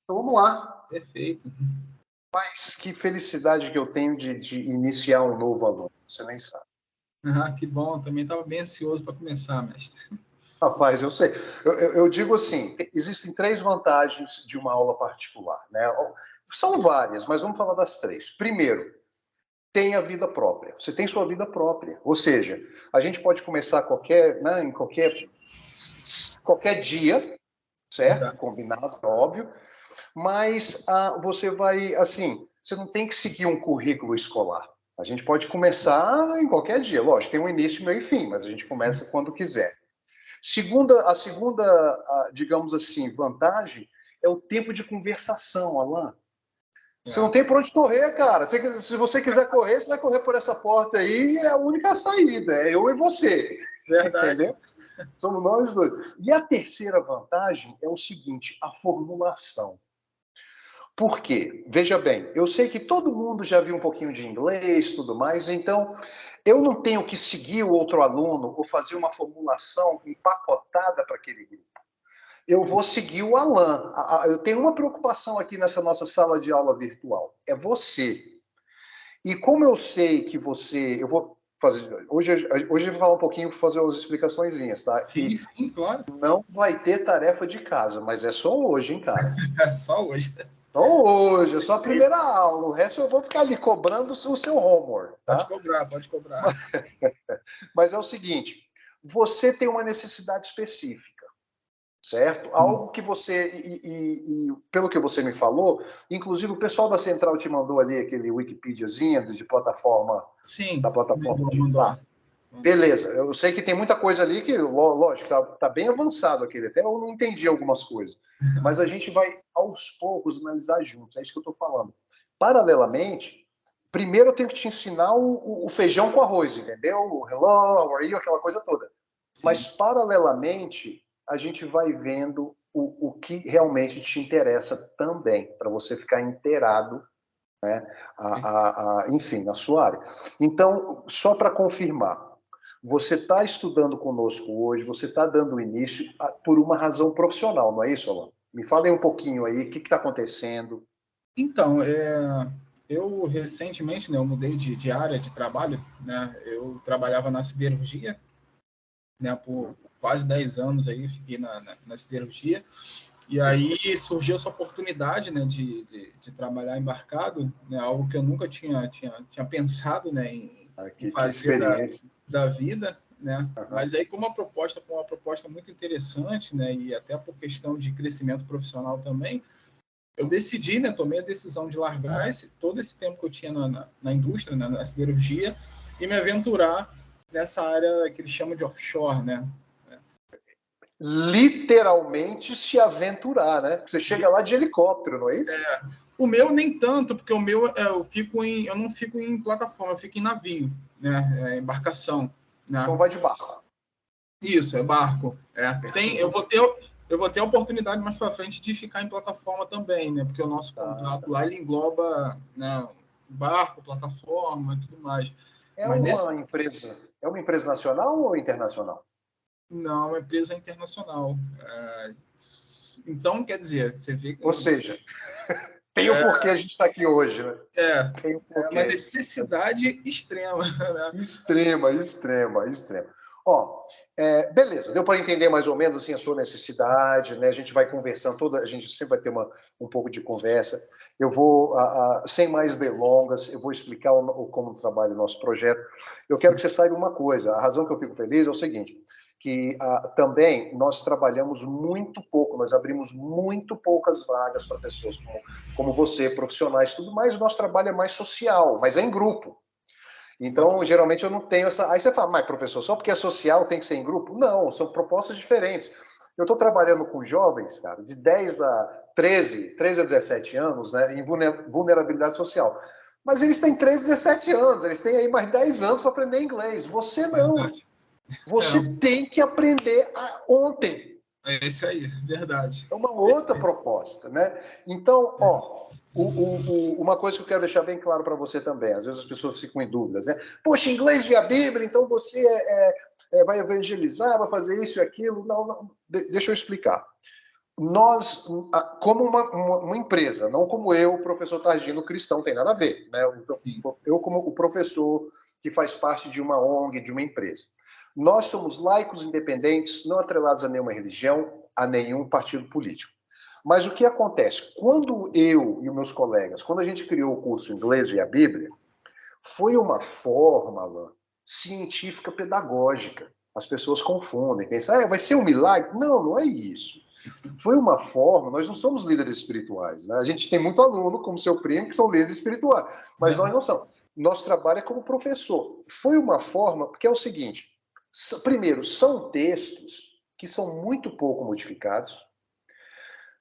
Então vamos lá. Perfeito. Mas que felicidade que eu tenho de iniciar um novo aluno, você nem sabe. Ah, que bom, também estava bem ansioso para começar, mestre. Rapaz, eu sei. Eu digo assim, existem 3 vantagens de uma aula particular, né? São várias, mas vamos falar das 3. Primeiro, tem a vida própria. Você tem sua vida própria. Ou seja, a gente pode começar em qualquer dia, certo? Verdade. Combinado, óbvio. Mas você vai, assim, você não tem que seguir um currículo escolar. A gente pode começar em qualquer dia. Lógico, tem um início, meio e fim, mas a gente começa quando quiser. A segunda, digamos assim, vantagem é o tempo de conversação, Alan. Você não tem por onde correr, cara. Se você quiser correr, você vai correr por essa porta aí, é a única saída. É eu e você. Verdade. Entendeu? Somos nós dois. E a terceira vantagem é o seguinte, a formulação. Por quê? Veja bem, eu sei que todo mundo já viu um pouquinho de inglês, tudo mais, então eu não tenho que seguir o outro aluno ou fazer uma formulação empacotada para aquele grupo. Eu vou seguir o Alan. Eu tenho uma preocupação aqui nessa nossa sala de aula virtual. É você. E como eu sei que você... Eu vou fazer... Hoje eu vou falar um pouquinho, fazer as explicaçõezinhas, tá? Sim, sim, claro. Não vai ter tarefa de casa, mas é só hoje, hein, cara? Só hoje. Só hoje, é só a primeira aula. O resto eu vou ficar ali cobrando o seu homework, tá? Pode cobrar. Mas é o seguinte, você tem uma necessidade específica, certo? Algo que você, pelo que você me falou, inclusive o pessoal da Central te mandou ali aquele Wikipediazinho de plataforma, Sim, da plataforma de... mandou. Tá. Beleza, eu sei que tem muita coisa ali que, lógico, tá bem avançado aquele, até eu não entendi algumas coisas, mas a gente vai, aos poucos, analisar juntos, é isso que eu estou falando. Paralelamente, primeiro eu tenho que te ensinar o feijão com arroz, entendeu? O hello, how are you, aquela coisa toda. Sim. Mas, paralelamente, a gente vai vendo o que realmente te interessa também, para você ficar inteirado, né? Enfim, na sua área. Então, só para confirmar, você está estudando conosco hoje, você está dando início por uma razão profissional, não é isso, Alan? Me fala aí um pouquinho aí, o que está acontecendo? Então, eu recentemente, né, eu mudei de área de trabalho, né? Eu trabalhava na siderurgia, né, por quase 10 anos aí, fiquei na siderurgia, e aí surgiu essa oportunidade, né, de trabalhar embarcado, né, algo que eu nunca tinha pensado, né, em Que fazer experiência. da vida, né? Mas aí, como a proposta foi uma proposta muito interessante, né, e até por questão de crescimento profissional também, eu decidi, né, tomei a decisão de largar todo esse tempo que eu tinha na indústria, né, na siderurgia, e me aventurar nessa área que eles chamam de offshore, né? Literalmente se aventurar, né? Você chega lá de helicóptero, não é isso? O meu nem tanto, porque o meu eu não fico em plataforma, eu fico em navio, né? Embarcação. Né? Então vai de barco. Isso, é barco. Eu vou ter a oportunidade mais para frente de ficar em plataforma também, né? Porque o nosso contrato lá ele engloba, né, barco, plataforma e tudo mais. É uma empresa nacional ou internacional? Não, é uma empresa internacional. Então, quer dizer, você vê que... Ou seja, tem o porquê a gente está aqui hoje, né? Tem o porquê. Uma necessidade extrema. Né? Extrema. Ó, beleza, deu para entender mais ou menos assim, a sua necessidade, né? A gente vai conversando, a gente sempre vai ter um pouco de conversa. Eu vou, sem mais delongas, eu vou explicar como trabalha o nosso projeto. Eu quero que você saiba uma coisa, a razão que eu fico feliz é o seguinte, que também nós trabalhamos muito pouco, nós abrimos muito poucas vagas para pessoas como você, profissionais, tudo mais, o nosso trabalho é mais social, mas é em grupo. Então, geralmente eu não tenho essa... Aí você fala, mas professor, só porque é social tem que ser em grupo? Não, são propostas diferentes. Eu estou trabalhando com jovens, cara, de 10 a 13 a 17 anos, né, em vulnerabilidade social. Mas eles têm 13, 17 anos, eles têm aí mais 10 anos para aprender inglês. Você não. Você tem que aprender ontem. É isso aí, verdade. É uma outra proposta, né? Então, uma coisa que eu quero deixar bem claro para você também, às vezes as pessoas ficam em dúvidas, né? Poxa, inglês via Bíblia, então você vai evangelizar, vai fazer isso e aquilo. Não, deixa eu explicar. nós, como uma empresa, não como eu, o professor Targino cristão, tem nada a ver, né? Eu como o professor que faz parte de uma ONG, de uma empresa. Nós somos laicos independentes, não atrelados a nenhuma religião, a nenhum partido político. Mas o que acontece? Quando eu e os meus colegas, quando a gente criou o curso Inglês e a Bíblia, foi uma forma científica pedagógica. As pessoas confundem, pensam, vai ser um milagre? Não, não é isso. Foi uma forma, nós não somos líderes espirituais, né? A gente tem muito aluno, como seu primo, que são líderes espirituais, mas nós não somos. Nosso trabalho é como professor. Foi uma forma, porque é o seguinte, primeiro, são textos que são muito pouco modificados,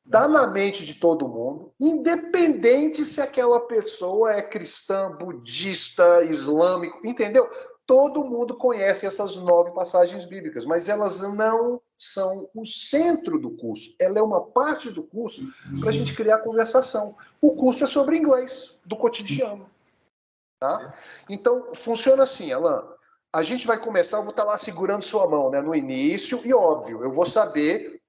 está na mente de todo mundo, independente se aquela pessoa é cristã, budista, islâmico, entendeu? Todo mundo conhece essas 9 passagens bíblicas, mas elas não são o centro do curso. Ela é uma parte do curso para a gente criar conversação. O curso é sobre inglês, do cotidiano. Tá? Então, funciona assim, Alan. A gente vai começar, eu vou estar lá segurando sua mão, né, no início, e óbvio, eu vou saber,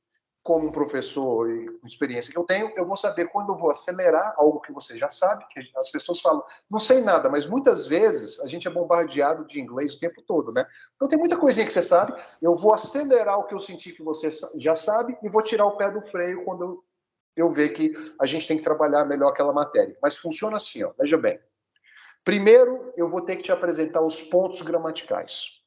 como um professor e com experiência que eu tenho, eu vou saber quando eu vou acelerar algo que você já sabe, que as pessoas falam, não sei nada, mas muitas vezes a gente é bombardeado de inglês o tempo todo, né? Então tem muita coisinha que você sabe, eu vou acelerar o que eu senti que você já sabe e vou tirar o pé do freio quando eu ver que a gente tem que trabalhar melhor aquela matéria. Mas funciona assim, ó, veja bem. Primeiro, eu vou ter que te apresentar os pontos gramaticais.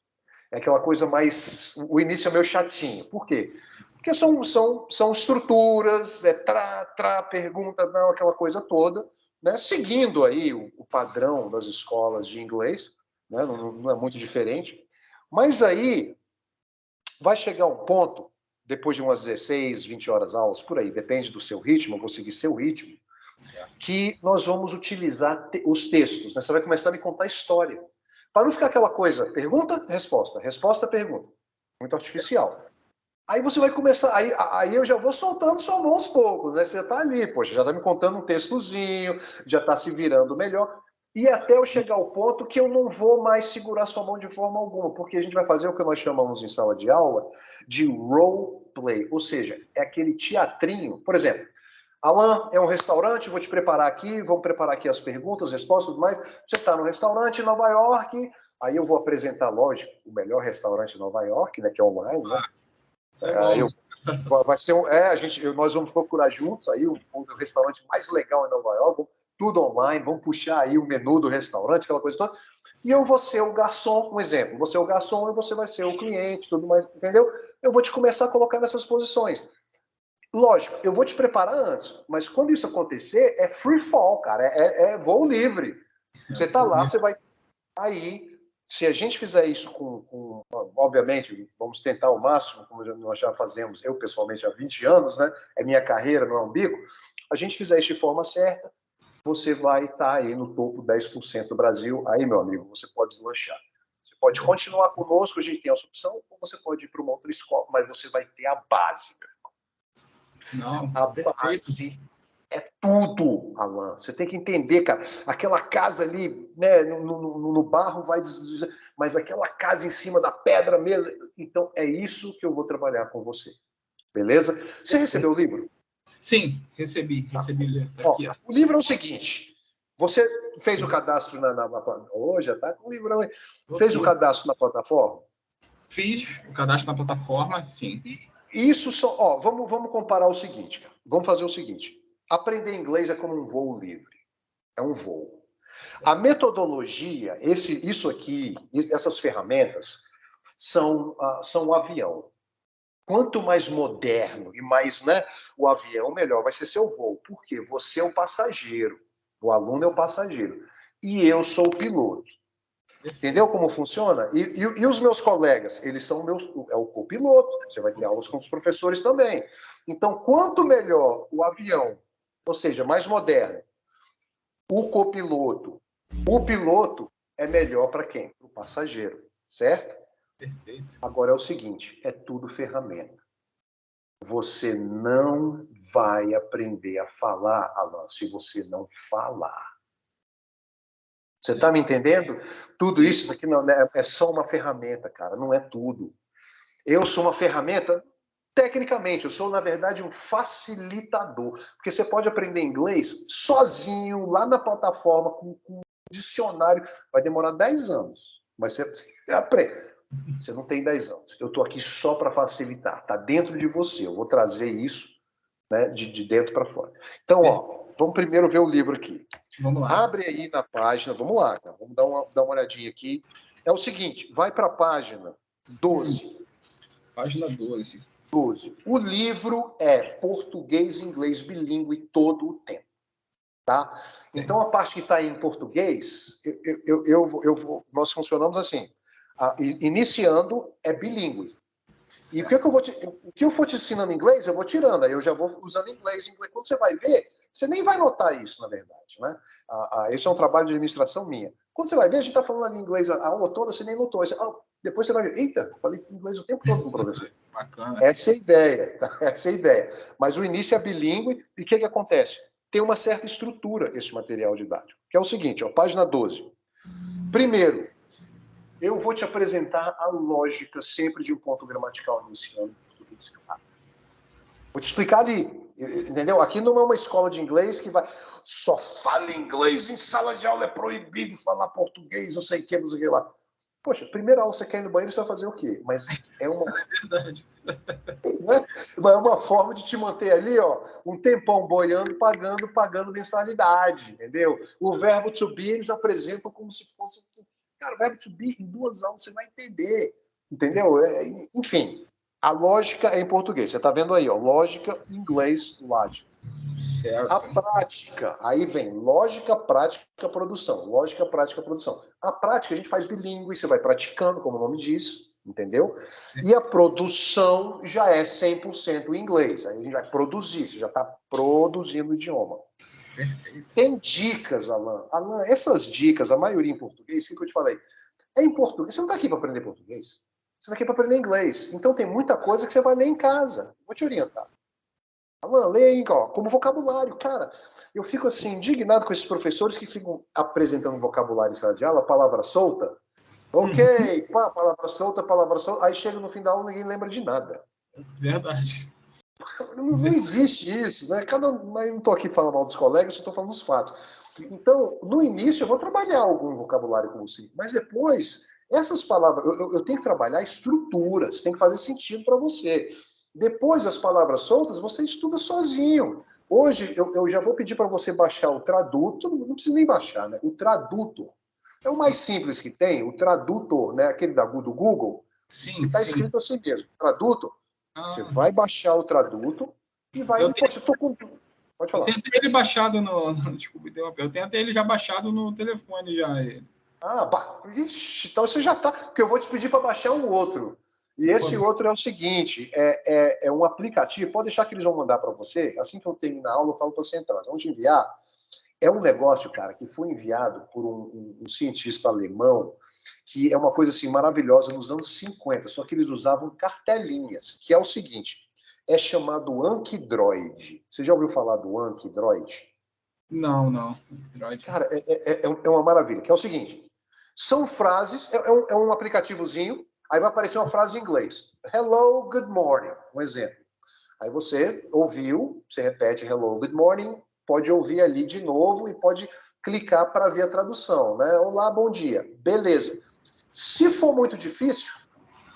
É aquela coisa mais... O início é meio chatinho. Por quê? Porque são estruturas, pergunta, não, aquela coisa toda, né? Seguindo aí o padrão das escolas de inglês, né? Não é muito diferente. Mas aí vai chegar um ponto, depois de umas 16, 20 horas aulas, por aí, depende do seu ritmo, eu vou seguir seu ritmo, que nós vamos utilizar os textos. Né? Você vai começar a me contar história. Para não ficar aquela coisa, pergunta, resposta, pergunta. Muito artificial. Aí você vai começar, aí eu já vou soltando sua mão aos poucos, né? Você já está ali, poxa, já está me contando um textozinho, já está se virando melhor. E até eu chegar ao ponto que eu não vou mais segurar sua mão de forma alguma, porque a gente vai fazer o que nós chamamos em sala de aula de role play, ou seja, é aquele teatrinho. Por exemplo, Alan, é um restaurante, vou te preparar aqui, vamos preparar aqui as perguntas, respostas, tudo mais. Você está no restaurante em Nova York, aí eu vou apresentar, lógico, o melhor restaurante de Nova York, né, que é online, né? Vai ser nós vamos procurar juntos aí o restaurante mais legal em Nova York, tudo online, vamos puxar aí o menu do restaurante, aquela coisa toda, e eu vou ser o garçom, um exemplo, você é o garçom e você vai ser o cliente, tudo mais, entendeu? Eu vou te começar a colocar nessas posições. Lógico, eu vou te preparar antes, mas quando isso acontecer, é free fall, cara, é voo livre. Você tá lá, você vai aí. Se a gente fizer isso obviamente, vamos tentar ao máximo, como nós já fazemos, eu pessoalmente há 20 anos, né? É minha carreira, não é um bico. A gente fizer isso de forma certa, você vai estar aí no topo 10% do Brasil. Aí, meu amigo, você pode deslanchar. Você pode continuar conosco, a gente tem essa opção, ou você pode ir para uma outra escola, mas você vai ter a base. Não, a base é tudo, Alan. Você tem que entender, cara. Aquela casa ali, né, no barro vai mas aquela casa em cima da pedra mesmo. Então, é isso que eu vou trabalhar com você. Beleza? Você recebeu o livro? Sim, recebi. Aqui, ó. O livro é o seguinte. Você fez o cadastro hoje, já tá com o livro. Fez o cadastro na plataforma? Fiz o cadastro na plataforma, sim. Isso só, ó, vamos comparar o seguinte. Vamos fazer o seguinte. Aprender inglês é como um voo livre. É um voo. A metodologia, isso aqui, essas ferramentas, são um avião. Quanto mais moderno e mais, né, o avião, melhor vai ser seu voo. Por quê? Você é o passageiro. O aluno é o passageiro. E eu sou o piloto. Entendeu como funciona? E os meus colegas, eles são o copiloto. Você vai ter aulas com os professores também. Então, quanto melhor o avião, ou seja, mais moderno, o copiloto, o piloto é melhor para quem? Para o passageiro, certo? Perfeito. Agora é o seguinte, é tudo ferramenta. Você não vai aprender a falar, Alan, se você não falar. Você está me entendendo? Tudo isso aqui não é só uma ferramenta, cara, não é tudo. Eu sou uma ferramenta? Tecnicamente, eu sou, na verdade, um facilitador. Porque você pode aprender inglês sozinho, lá na plataforma, com um dicionário. Vai demorar 10 anos. Mas você aprende. Você não tem 10 anos. Eu estou aqui só para facilitar. Está dentro de você. Eu vou trazer isso, né, de dentro para fora. Então, ó, vamos primeiro ver o livro aqui. Vamos lá. Abre aí na página. Vamos lá, cara. Vamos dar uma olhadinha aqui. É o seguinte, vai para a página 12. Página 12. 12. O livro é português e inglês bilíngue todo o tempo. Tá? Então, a parte que está em português, nós funcionamos assim. Iniciando é bilíngue. E o que eu for te ensinando em inglês, eu vou tirando. Aí eu já vou usando inglês. Quando você vai ver, você nem vai notar isso, na verdade. Né? Esse é um trabalho de administração minha. Quando você vai ver, a gente está falando em inglês a aula toda, você nem notou. Depois você vai ver, eita, falei inglês o tempo todo com o professor. Bacana. Essa é a ideia. Essa é a ideia. Mas o início é bilíngue. E o que acontece? Tem uma certa estrutura esse material didático. Que é o seguinte, ó, página 12. Primeiro, eu vou te apresentar a lógica sempre de um ponto gramatical iniciando em português, claro. Vou te explicar ali, entendeu? Aqui não é uma escola de inglês que vai... Só fala inglês em sala de aula, é proibido falar português, não sei o que, não sei o que lá. Poxa, primeira aula você quer ir no banheiro, você vai fazer o quê? Mas é uma... Verdade. Né? Mas é uma forma de te manter ali, ó, um tempão boiando, pagando mensalidade, entendeu? O verbo to be eles apresentam como se fosse... Cara, o verbo to be, em 2 aulas você vai entender, entendeu? Enfim, a lógica é em português. Você está vendo aí, ó, lógica, inglês, lógica. Certo. A prática, aí vem lógica, prática, produção. Lógica, prática, produção. A prática a gente faz bilíngue, você vai praticando, como o nome diz, entendeu? E a produção já é 100% em inglês. Aí a gente vai produzir, você já está produzindo o idioma. Perfeito. Tem dicas, Alan. Alan, essas dicas, a maioria em português, o que eu te falei? É em português. Você não está aqui para aprender português. Você está aqui para aprender inglês. Então tem muita coisa que você vai ler em casa. Vou te orientar. Alan, lê aí, ó, como vocabulário. Cara, eu fico assim, indignado com esses professores que ficam apresentando vocabulário em sala de aula, palavra solta. Ok, palavra solta, aí chega no fim da aula e ninguém lembra de nada. Verdade. Não existe isso, né? Mas não estou aqui falando mal dos colegas, estou falando dos fatos. Então, no início, eu vou trabalhar algum vocabulário com você, mas depois, essas palavras, eu tenho que trabalhar estruturas, tem que fazer sentido para você. Depois, as palavras soltas, você estuda sozinho. Hoje, eu já vou pedir para você baixar o Tradutor, não precisa nem baixar, né? O Tradutor. É o mais simples que tem, o Tradutor, né? Aquele do Google, Sim, está sim. escrito assim mesmo, Tradutor. Você Ah, vai baixar o Traduto e vai... Poxa, eu tô com... Pode falar. eu tenho ele baixado desculpa, eu tenho até ele já baixado no telefone já. Ixi, então você já tá... Porque eu vou te pedir para baixar um outro. E esse outro é o seguinte, é um aplicativo, pode deixar que eles vão mandar para você, assim que eu terminar a aula, eu falo para você entrar. Vamos te enviar. É um negócio, cara, que foi enviado por um cientista alemão, que é uma coisa assim maravilhosa nos anos 50, só que eles usavam cartelinhas, que é o seguinte, é chamado Anki-Droid. Você já ouviu falar do Anki-Droid? Não. Cara, é uma maravilha, que é o seguinte, são frases, é um aplicativozinho, aí vai aparecer uma frase em inglês. Hello, good morning, um exemplo. Aí você ouviu, você repete hello, good morning, pode ouvir ali de novo e pode clicar para ver a tradução, né? Olá, bom dia. Beleza. Se for muito difícil,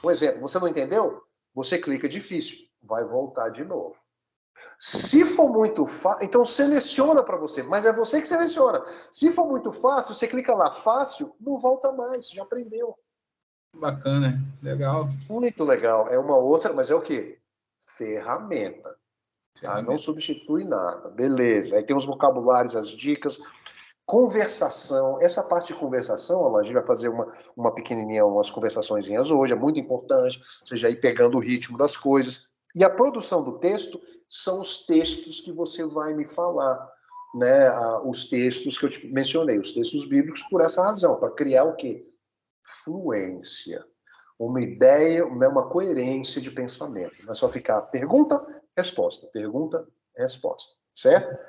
um exemplo, você não entendeu? Você clica difícil, vai voltar de novo. Se for muito fácil, então seleciona para você, mas é você que seleciona. Se for muito fácil, você clica lá, fácil, não volta mais, já aprendeu. Bacana, legal. Muito legal. É uma outra, mas é o quê? Ferramenta. Tá? Não substitui nada. Beleza. Aí tem os vocabulários, as dicas. Conversação. Essa parte de conversação, a gente vai fazer uma pequenininha, umas conversaçõezinhas hoje, é muito importante. Você já ir pegando o ritmo das coisas. E a produção do texto são os textos que você vai me falar. Né? Os textos que eu te mencionei, os textos bíblicos, por essa razão, para criar o quê? Fluência. Uma ideia, uma coerência de pensamento. Não é só ficar pergunta, resposta, pergunta, resposta. Certo?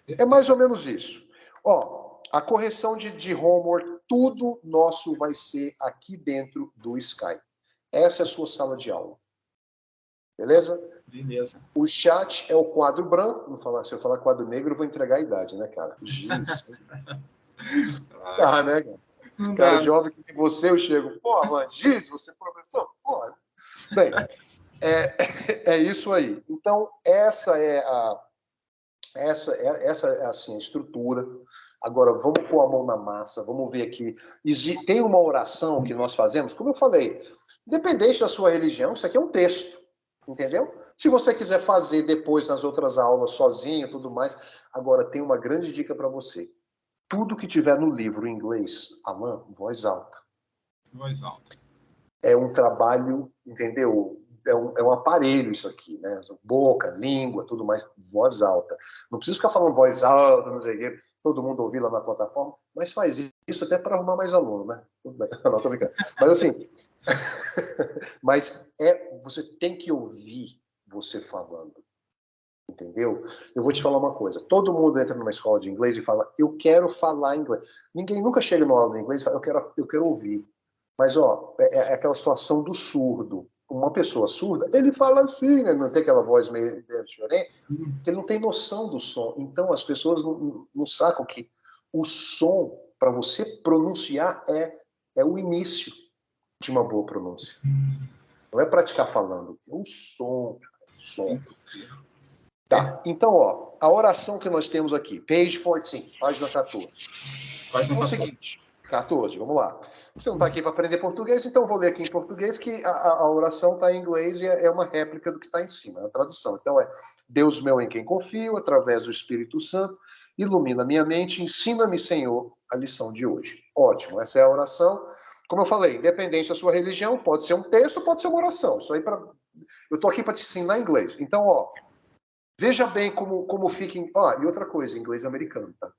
É mais ou menos isso. Ó, a correção de homework, tudo nosso vai ser aqui dentro do Skype. Essa é a sua sala de aula. Beleza? Beleza. O chat é o quadro branco. Se eu falar quadro negro, eu vou entregar a idade, né, cara? Giz. Tá, né, cara? Cara jovem que você, eu chego. Pô, mas Giz, você é professor? Pô. Bem, é isso aí. Então, essa é assim, a estrutura. Agora, vamos pôr a mão na massa, vamos ver aqui. Tem uma oração que nós fazemos, como eu falei, independente da sua religião, isso aqui é um texto, entendeu? Se você quiser fazer depois nas outras aulas sozinho, tudo mais. Agora, tem uma grande dica para você. Tudo que tiver no livro em inglês, Alan, voz alta. Voz alta. É um trabalho, entendeu? É um aparelho isso aqui, né? Boca, língua, tudo mais, voz alta. Não precisa ficar falando voz alta, não sei o quê, todo mundo ouvir lá na plataforma, mas faz isso até para arrumar mais aluno, né? Tudo bem. Não, tô brincando. Mas assim, você tem que ouvir você falando, entendeu? Eu vou te falar uma coisa, todo mundo entra numa escola de inglês e fala, eu quero falar inglês. Ninguém nunca chega numa aula de inglês e fala, eu quero ouvir. Mas, é aquela situação do surdo. Uma pessoa surda, ele fala assim, né? Não tem aquela voz meio diferente, porque ele não tem noção do som. Então, as pessoas não sacam que o som, para você pronunciar, é o início de uma boa pronúncia. Não é praticar falando, é o som. Tá, então, a oração que nós temos aqui, page 14, página 14. Página 14. É o seguinte, 14, vamos lá. Você não está aqui para aprender português, então vou ler aqui em português, que a oração está em inglês e é uma réplica do que está em cima, a tradução. Então Deus meu em quem confio, através do Espírito Santo, ilumina minha mente, ensina-me, Senhor, a lição de hoje. Ótimo, essa é a oração. Como eu falei, independente da sua religião, pode ser um texto, pode ser uma oração. Isso aí eu estou aqui para te ensinar inglês. Então, veja bem como fica... e outra coisa, inglês americano, tá?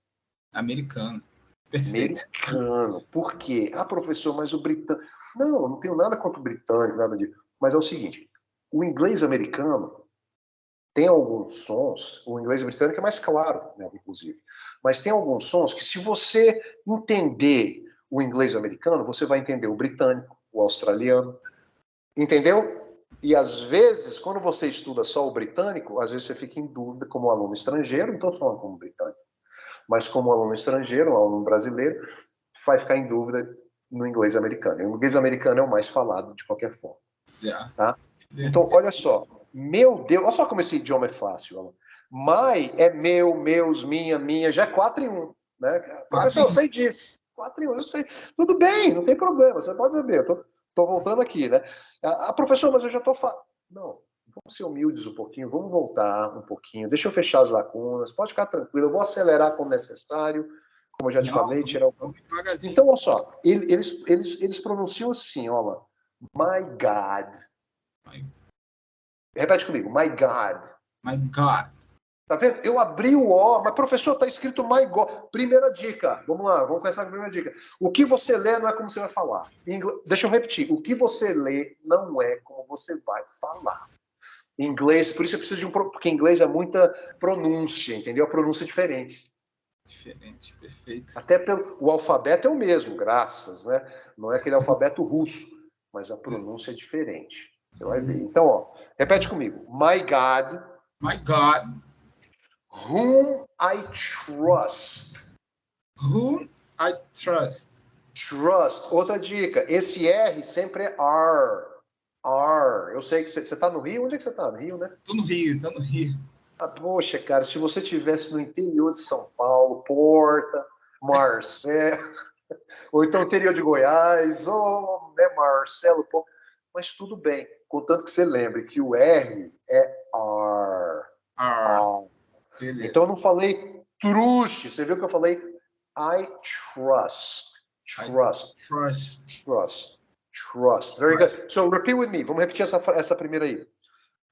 Americano. Perfeito. Americano. Por quê? Professor, mas o britânico... Não tenho nada contra o britânico, nada disso. Mas é o seguinte, o inglês americano tem alguns sons, o inglês britânico é mais claro, né, inclusive, mas tem alguns sons que, se você entender o inglês americano, você vai entender o britânico, o australiano, entendeu? E, às vezes, quando você estuda só o britânico, às vezes você fica em dúvida como aluno estrangeiro, não estou falando como britânico, mas como aluno estrangeiro, um aluno brasileiro, vai ficar em dúvida no inglês americano. O inglês americano é o mais falado de qualquer forma. Tá? Então, olha só. Meu Deus, olha só como esse idioma é fácil. My é meu, meus, minha, já é 4 em 1. Né? Professor, eu sei disso. 4 em 1, eu sei. Tudo bem, não tem problema, você pode saber. Eu tô voltando aqui, né? Professor, mas eu já estou falando. Não, vamos ser humildes um pouquinho, vamos voltar um pouquinho, deixa eu fechar as lacunas, pode ficar tranquilo, eu vou acelerar quando necessário, como eu já te falei, tirar o... Então, olha só, eles pronunciam assim, olha, my God. Repete comigo, my God. My God. Tá vendo? Eu abri o O, mas professor, tá escrito my God. Primeira dica, vamos lá, vamos começar com a primeira dica. O que você lê não é como você vai falar. Deixa eu repetir, o que você lê não é como você vai falar. Em inglês, por isso eu preciso de porque em inglês é muita pronúncia, entendeu? A pronúncia é diferente. Diferente, perfeito. Até o alfabeto é o mesmo, graças, né? Não é aquele alfabeto russo, mas a pronúncia é diferente. Você vai ver. Então, repete comigo. My God. My God. Whom I trust. Whom I trust. Trust. Outra dica. Esse R sempre é R. R. Eu sei que você está no Rio. Onde é que você está? No Rio, né? Tô no Rio. Poxa, cara, se você estivesse no interior de São Paulo, Porta, Marcelo, ou então interior de Goiás, ou Marcelo, mas tudo bem, contanto que você lembre que o R é R. R. Então eu não falei truste, você viu que eu falei I trust. Trust. Very good. So repeat with me. Vamos repetir essa primeira aí.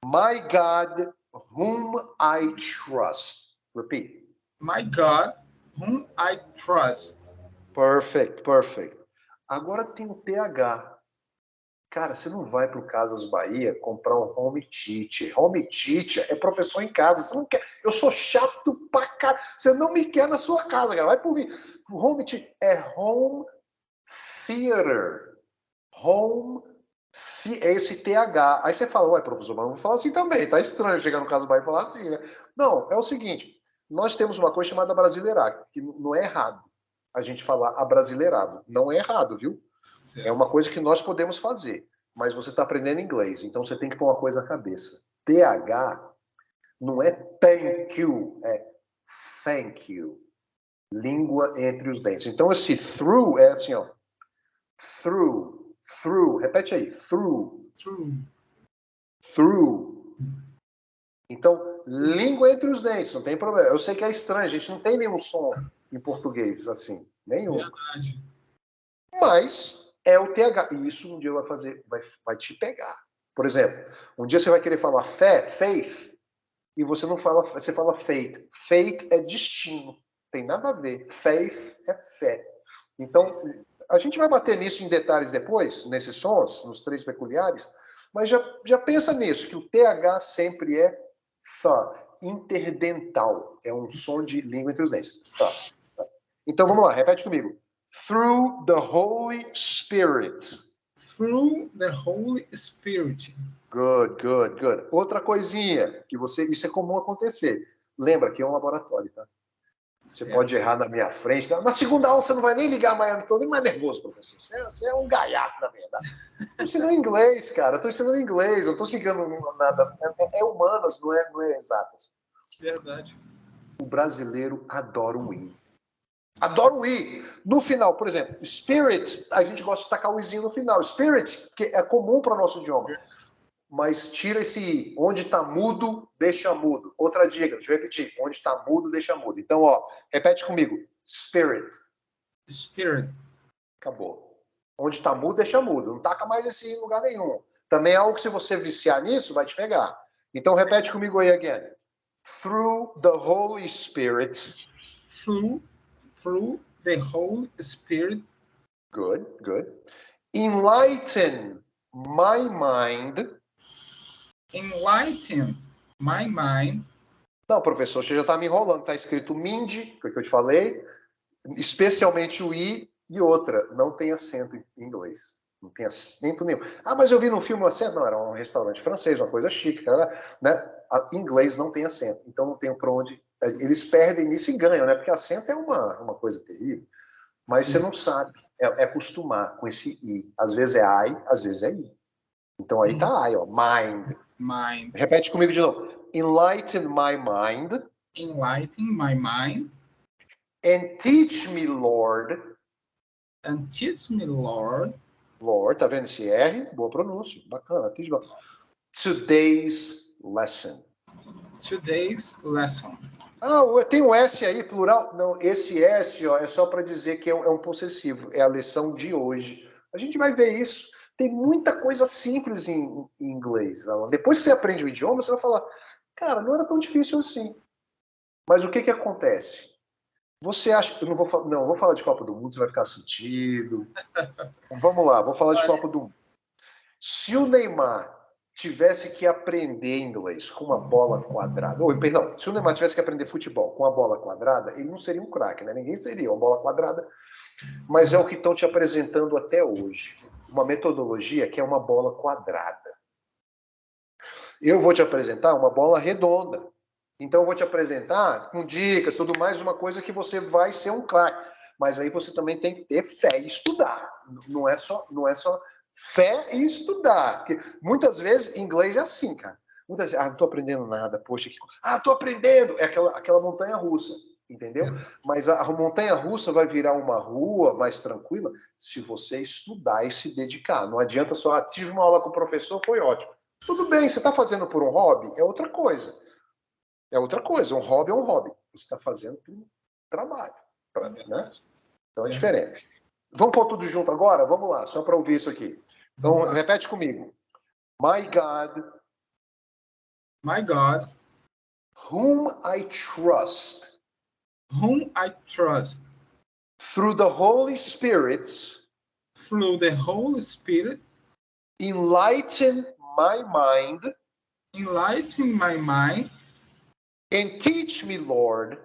My God, whom I trust. Repeat. My God, whom I trust. Perfect. Agora tem o TH. Cara, você não vai para o Casas Bahia comprar um home teacher. Home teacher é professor em casa. Você não quer. Eu sou chato pra caralho. Você não me quer na sua casa, cara. Vai por mim. O home teacher é home theater. Home É esse TH. Aí você fala, ué, professor, mas eu vou falar assim também. Tá estranho chegar no caso do Bahia e falar assim, né? Não, é o seguinte. Nós temos uma coisa chamada brasileirado, que não é errado a gente falar abrasileirado. Não é errado, viu? É Certo. uma coisa que nós podemos fazer. Mas você está aprendendo inglês, então você tem que pôr uma coisa na cabeça. TH não é thank you, é thank you. Língua entre os dentes. Então esse through é assim, ó. Through. Repete aí. True. Through. Então, língua entre os dentes, não tem problema. Eu sei que é estranho, a gente não tem nenhum som em português assim. Nenhum. Verdade. Mas é o TH. E isso um dia vai te pegar. Por exemplo, um dia você vai querer falar fé, faith, e você não fala, você fala faith. Faith é destino. Tem nada a ver. Faith é fé. Então, a gente vai bater nisso em detalhes depois, nesses sons, nos três peculiares, mas já pensa nisso, que o TH sempre é interdental. É um som de língua entre os dentes. Então, vamos lá, repete comigo. Through the Holy Spirit. Through the Holy Spirit. Good. Outra coisinha, isso é comum acontecer. Lembra que é um laboratório, tá? Você pode errar na minha frente. Na segunda aula você não vai nem ligar mais, eu não estou nem mais nervoso, professor. Você é um gaiato, na verdade. Estou ensinando inglês, cara. Estou ensinando inglês, não estou ensinando nada. É humanas, não é exatas. Verdade. O brasileiro adora um i. Adoro o i. No final, por exemplo, spirit, a gente gosta de tacar o izinho no final. Spirit, que é comum para o nosso idioma. Mas tira esse i. Onde está mudo, deixa mudo. Outra dica, deixa eu repetir. Onde está mudo, deixa mudo. Então, ó, repete comigo. Spirit. Spirit. Acabou. Onde está mudo, deixa mudo. Não taca mais esse i em lugar nenhum. Também é algo que, se você viciar nisso, vai te pegar. Então, repete comigo aí again. Through the Holy Spirit. Through the Holy Spirit. Good. Enlighten my mind. Enlighten my mind. Não, professor, você já está me enrolando. Está escrito mind, que é o que eu te falei, especialmente o i e outra. Não tem acento em inglês. Não tem acento nenhum. Ah, mas eu vi no filme o acento. Não, era um restaurante francês, uma coisa chique, cara, né? Em inglês não tem acento. Então não tem para onde. Eles perdem nisso e ganham, né? Porque acento é uma coisa terrível. Mas Sim. Você não sabe. É acostumar com esse i. Às vezes é I, às vezes é i. Então aí tá I, ó. Mind. Repete comigo de novo. Enlighten my mind. Enlighten my mind. And teach me, Lord. And teach me, Lord. Lord, tá vendo esse R? Boa pronúncia. Bacana. Today's lesson. Today's lesson. Ah, tem um S aí, plural? Não, esse S, ó, é só para dizer que é um possessivo. É a lição de hoje. A gente vai ver isso. Tem muita coisa simples em inglês. Depois que você aprende o idioma, você vai falar, cara, não era tão difícil assim. Mas o que acontece? Você acha que eu não vou falar de Copa do Mundo, você vai ficar sentido. Vamos lá, vou falar de Copa do Mundo. Se o Neymar tivesse que aprender inglês com uma bola quadrada, perdão, se o Neymar tivesse que aprender futebol com uma bola quadrada, ele não seria um craque, né? Ninguém seria uma bola quadrada, mas é o que estão te apresentando até hoje. Uma metodologia que é uma bola quadrada. Eu vou te apresentar uma bola redonda. Então, eu vou te apresentar com dicas, tudo mais, uma coisa que você vai ser um craque. Mas aí você também tem que ter fé e estudar. Não é só fé e estudar. Porque muitas vezes, inglês é assim, cara. Muitas vezes, não estou aprendendo nada, poxa. Estou aprendendo. É aquela montanha russa, entendeu? Mas a montanha russa vai virar uma rua mais tranquila se você estudar e se dedicar. Não adianta só, tive uma aula com o professor, foi ótimo. Tudo bem, você está fazendo por um hobby? É outra coisa. Um hobby é um hobby. Você está fazendo por um trabalho. Né? Então é diferente. Vamos pôr tudo junto agora? Vamos lá, só para ouvir isso aqui. Então, repete comigo. My God. My God. Whom I trust. Whom I trust. Through the Holy Spirit. Through the Holy Spirit. Enlighten my mind. Enlighten my mind. And teach me, Lord.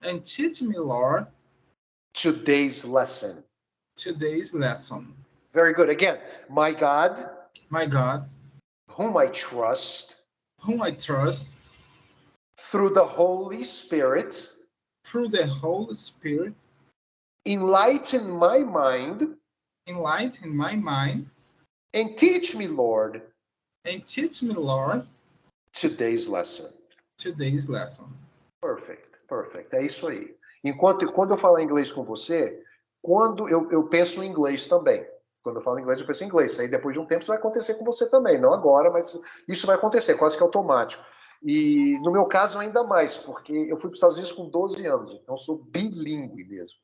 And teach me, Lord. Today's lesson. Today's lesson. Very good. Again, my God. my God, whom I trust, through the Holy Spirit, enlighten my mind, and teach me, Lord, today's lesson. Perfect. É isso aí. Quando eu falar inglês com você, quando eu penso em inglês também. Quando eu falo inglês, eu penso em inglês. Aí depois de um tempo isso vai acontecer com você também. Não agora, mas isso vai acontecer, quase que automático. E no meu caso ainda mais, porque eu fui para os Estados Unidos com 12 anos, então eu sou bilíngue mesmo.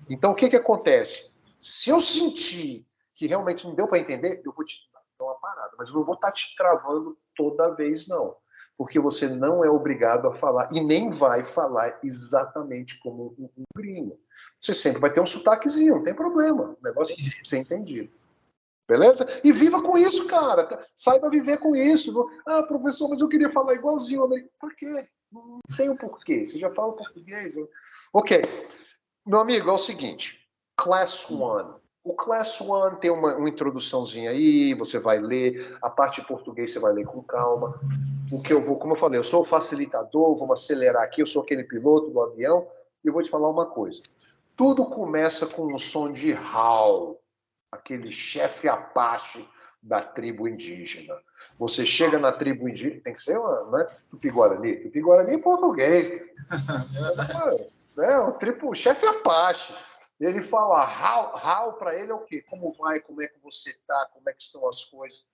Então o que acontece? Se eu sentir que realmente não deu para entender, eu vou te dar uma parada, mas eu não vou estar te travando toda vez, não. Porque você não é obrigado a falar, e nem vai falar exatamente como um gringo. Você sempre vai ter um sotaquezinho, não tem problema. O negócio é ser entendido. Beleza? E viva com isso, cara. Saiba viver com isso. Ah, professor, mas eu queria falar igualzinho. Por quê? Não tem um porquê. Você já fala português. Ok. Meu amigo, é o seguinte. Class 1. O Class 1 tem uma introduçãozinha aí, você vai ler. A parte de português você vai ler com calma. O que eu vou, como eu falei, eu sou o facilitador, vamos acelerar aqui, eu sou aquele piloto do avião, e eu vou te falar uma coisa. Tudo começa com um som de howl, aquele chefe Apache da tribo indígena. Você chega na tribo indígena, tem que ser uma, né? Tupi-Guarani. Tupi-Guarani é português. O chefe Apache. Ele fala how para ele é o quê? Como vai, como é que você tá, como é que estão as coisas.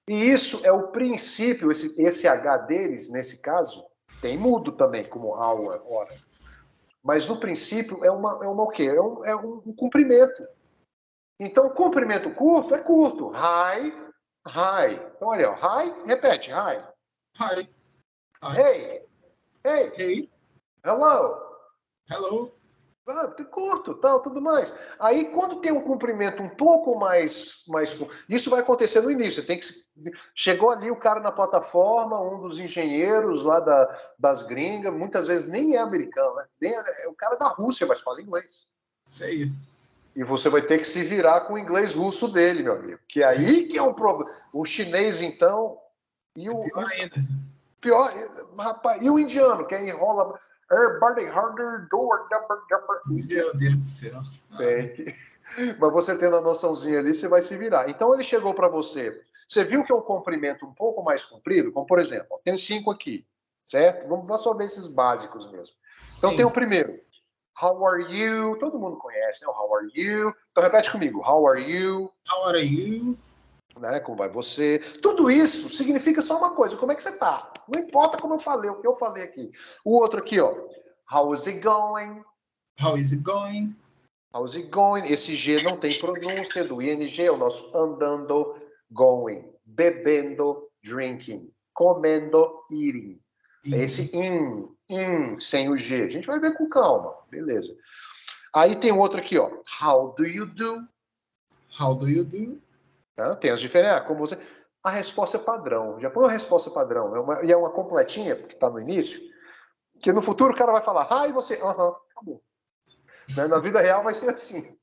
E isso é o princípio, esse H deles, nesse caso, tem mudo também, como hour, hora. Mas no princípio é o quê? É um cumprimento. Então, o cumprimento curto é curto. Hi. Então, olha, hi, repete, hi. Hi. Hey. Hello. Curto, tal, tudo mais. Aí, quando tem um cumprimento um pouco mais... Isso vai acontecer no início. Chegou ali o cara na plataforma, um dos engenheiros lá das gringas, muitas vezes nem é americano, né? É o cara da Rússia, mas fala inglês. Isso aí. E você vai ter que se virar com o inglês russo dele, meu amigo. Que aí que é um problema. O chinês, então... Pior ainda. Pior, rapaz, e o indiano, que enrola. Meu Deus do céu. Mas você tendo a noçãozinha ali, você vai se virar. Então ele chegou para você. Você viu que é um comprimento um pouco mais comprido? Como por exemplo, tem 5 aqui, certo? Vamos só ver esses básicos mesmo. Então tem o primeiro. How are you? Todo mundo conhece, né? How are you? Então repete comigo. How are you? Né? Como vai você? Tudo isso significa só uma coisa, como é que você tá? Não importa como eu falei, o que eu falei aqui. O outro aqui, ó. How is it going? Esse G não tem pronúncia do ING, é o nosso andando, going, bebendo, drinking, comendo, eating. Esse in, sem o G. A gente vai ver com calma, beleza. Aí tem outro aqui, ó. How do you do? Tem as diferenças. Como você... A resposta é padrão. Já põe uma resposta padrão. É uma completinha, que está no início, que no futuro o cara vai falar, e você, acabou. Né? Na vida real vai ser assim.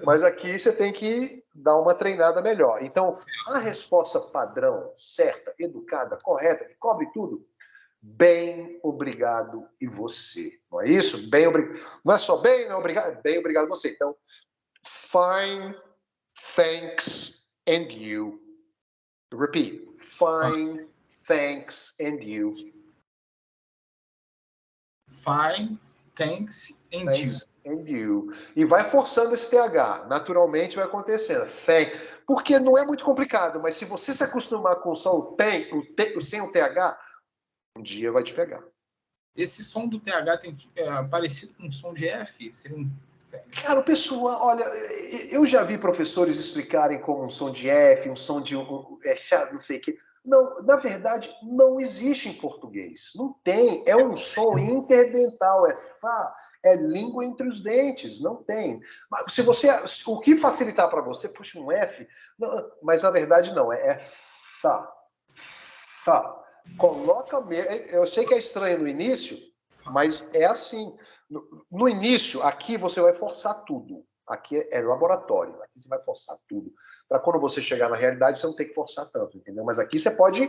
Mas aqui você tem que dar uma treinada melhor. Então, a resposta padrão, certa, educada, correta, que cobre tudo, bem, obrigado e você. Não é isso? Bem, obrigado. Não é só bem, não é obrigado, é bem, obrigado você. Então, fine, thanks, and you. Repeat. Fine, thanks, and you. Fine, thanks, and you. E vai forçando esse TH. Naturalmente vai acontecendo. Porque não é muito complicado, mas se você se acostumar com só o sem o TH, um dia vai te pegar. Esse som do TH é parecido com o som de F? Seria um... Cara, o pessoal, olha, eu já vi professores explicarem como um som de F, um som de não sei o que. Não, na verdade, não existe em português. Não tem. É um som interdental, é fa, é língua entre os dentes. Não tem. Mas se você, o que facilitar para você, puxa um F, não, mas na verdade não, é fa. Coloca, eu sei que é estranho no início, mas é assim. No início, aqui você vai forçar tudo. Aqui é laboratório, aqui você vai forçar tudo. Para quando você chegar na realidade, você não tem que forçar tanto, entendeu? Mas aqui você pode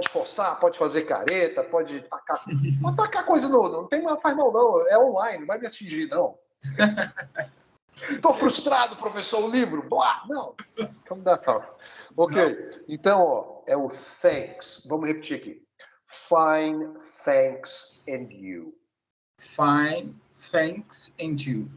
forçar, pode fazer careta, pode tacar coisa não tem mais, faz mal não, é online, não vai me atingir não. Tô frustrado, professor, o livro, blá, não. Vamos dar calma. Ok, então, ó, é o thanks. Vamos repetir aqui. Fine, thanks, and you. Fine, thanks, and you.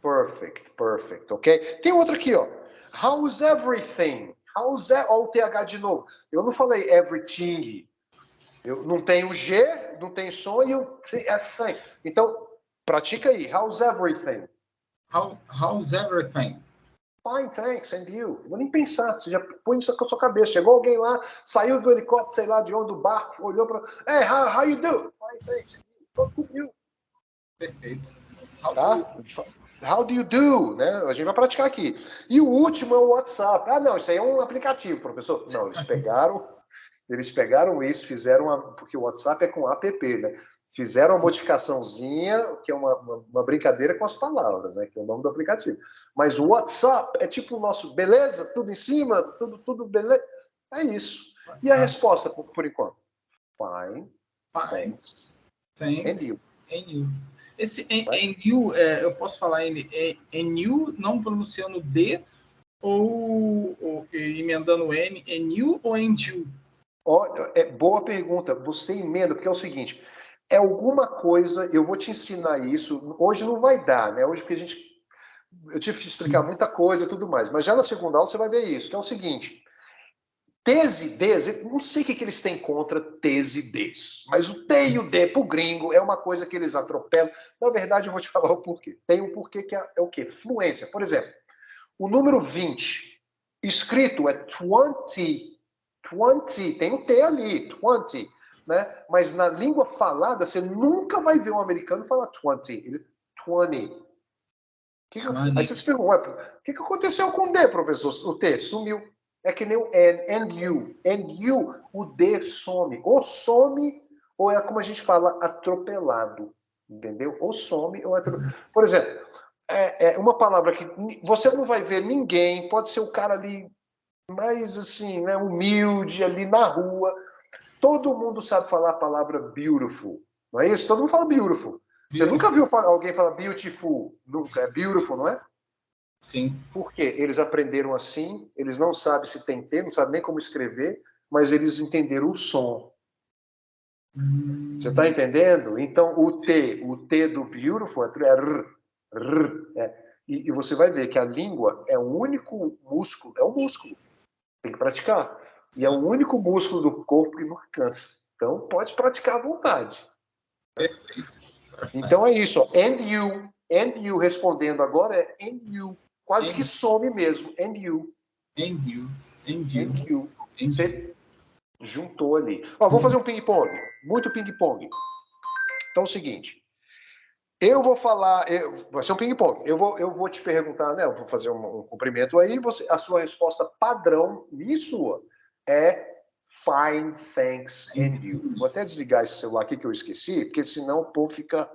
Perfect, ok? Tem outro aqui, ó. How's everything? How's that? Ó, o TH de novo. Eu não falei everything. Eu não tenho G, não tem som e o thing. Então, pratica aí. How's everything? How's everything? Fine, thanks, and you. Não vou nem pensar, você já põe isso com a sua cabeça. Chegou alguém lá, saiu do helicóptero, sei lá de onde, do barco, olhou para. Hey, how you do? Fine, thanks, and you. What you? Perfeito. How do you do? Né? A gente vai praticar aqui. E o último é o WhatsApp. Ah, não, isso aí é um aplicativo, professor. Não, eles pegaram isso, porque o WhatsApp é com app, né? Fizeram uma modificaçãozinha, que é uma brincadeira com as palavras, né? Que é o nome do aplicativo. Mas o WhatsApp é tipo o nosso, beleza? Tudo em cima? Tudo beleza? É isso. WhatsApp. E a resposta, por enquanto? Fine. Thanks. And you. And you. Esse and you, eu posso falar and you, não pronunciando D, ou emendando N, and you ou and you? Boa pergunta. Você emenda, porque é o seguinte, é alguma coisa, eu vou te ensinar isso, hoje não vai dar, né? Hoje porque eu tive que explicar muita coisa e tudo mais, mas já na segunda aula você vai ver isso, que é o seguinte, T's e D's, não sei o que eles têm contra T's e D's, mas o T e o D pro gringo é uma coisa que eles atropelam. Na verdade, eu vou te falar o porquê. Tem um porquê que é o quê? Fluência. Por exemplo, o número 20, escrito é 20, tem um T ali, 20, né? Mas na língua falada, você nunca vai ver um americano falar 20, ele 20. Aí você se pergunta, o que aconteceu com o D, professor? O T sumiu. É que nem o N, and you, o D some. Ou some, ou é como a gente fala, atropelado. Entendeu? Ou some, ou é atropelado. Por exemplo, é uma palavra que você não vai ver ninguém, pode ser o cara ali mais assim, né, humilde ali na rua. Todo mundo sabe falar a palavra beautiful, não é isso? Todo mundo fala beautiful. Você nunca viu alguém falar beautiful? Nunca. É beautiful, não é? Sim. Por quê? Eles aprenderam assim, eles não sabem se tem T, não sabem nem como escrever, mas eles entenderam o som. Você está entendendo? Então, o T do beautiful é R. E você vai ver que a língua é o único músculo, é um músculo. Tem que praticar. E é o único músculo do corpo que não cansa. Então, pode praticar à vontade. Perfeito. Então, é isso. And you respondendo agora é and you. Quase que some mesmo. And you. Você juntou ali. Ó, vou fazer um ping-pong. Muito ping-pong. Então é o seguinte. Eu vou falar. Vai ser um ping-pong. Eu vou te perguntar, né? Eu vou fazer um cumprimento aí. A sua resposta padrão, e sua, é fine, thanks, and you. Vou até desligar esse celular aqui que eu esqueci, porque senão o povo fica.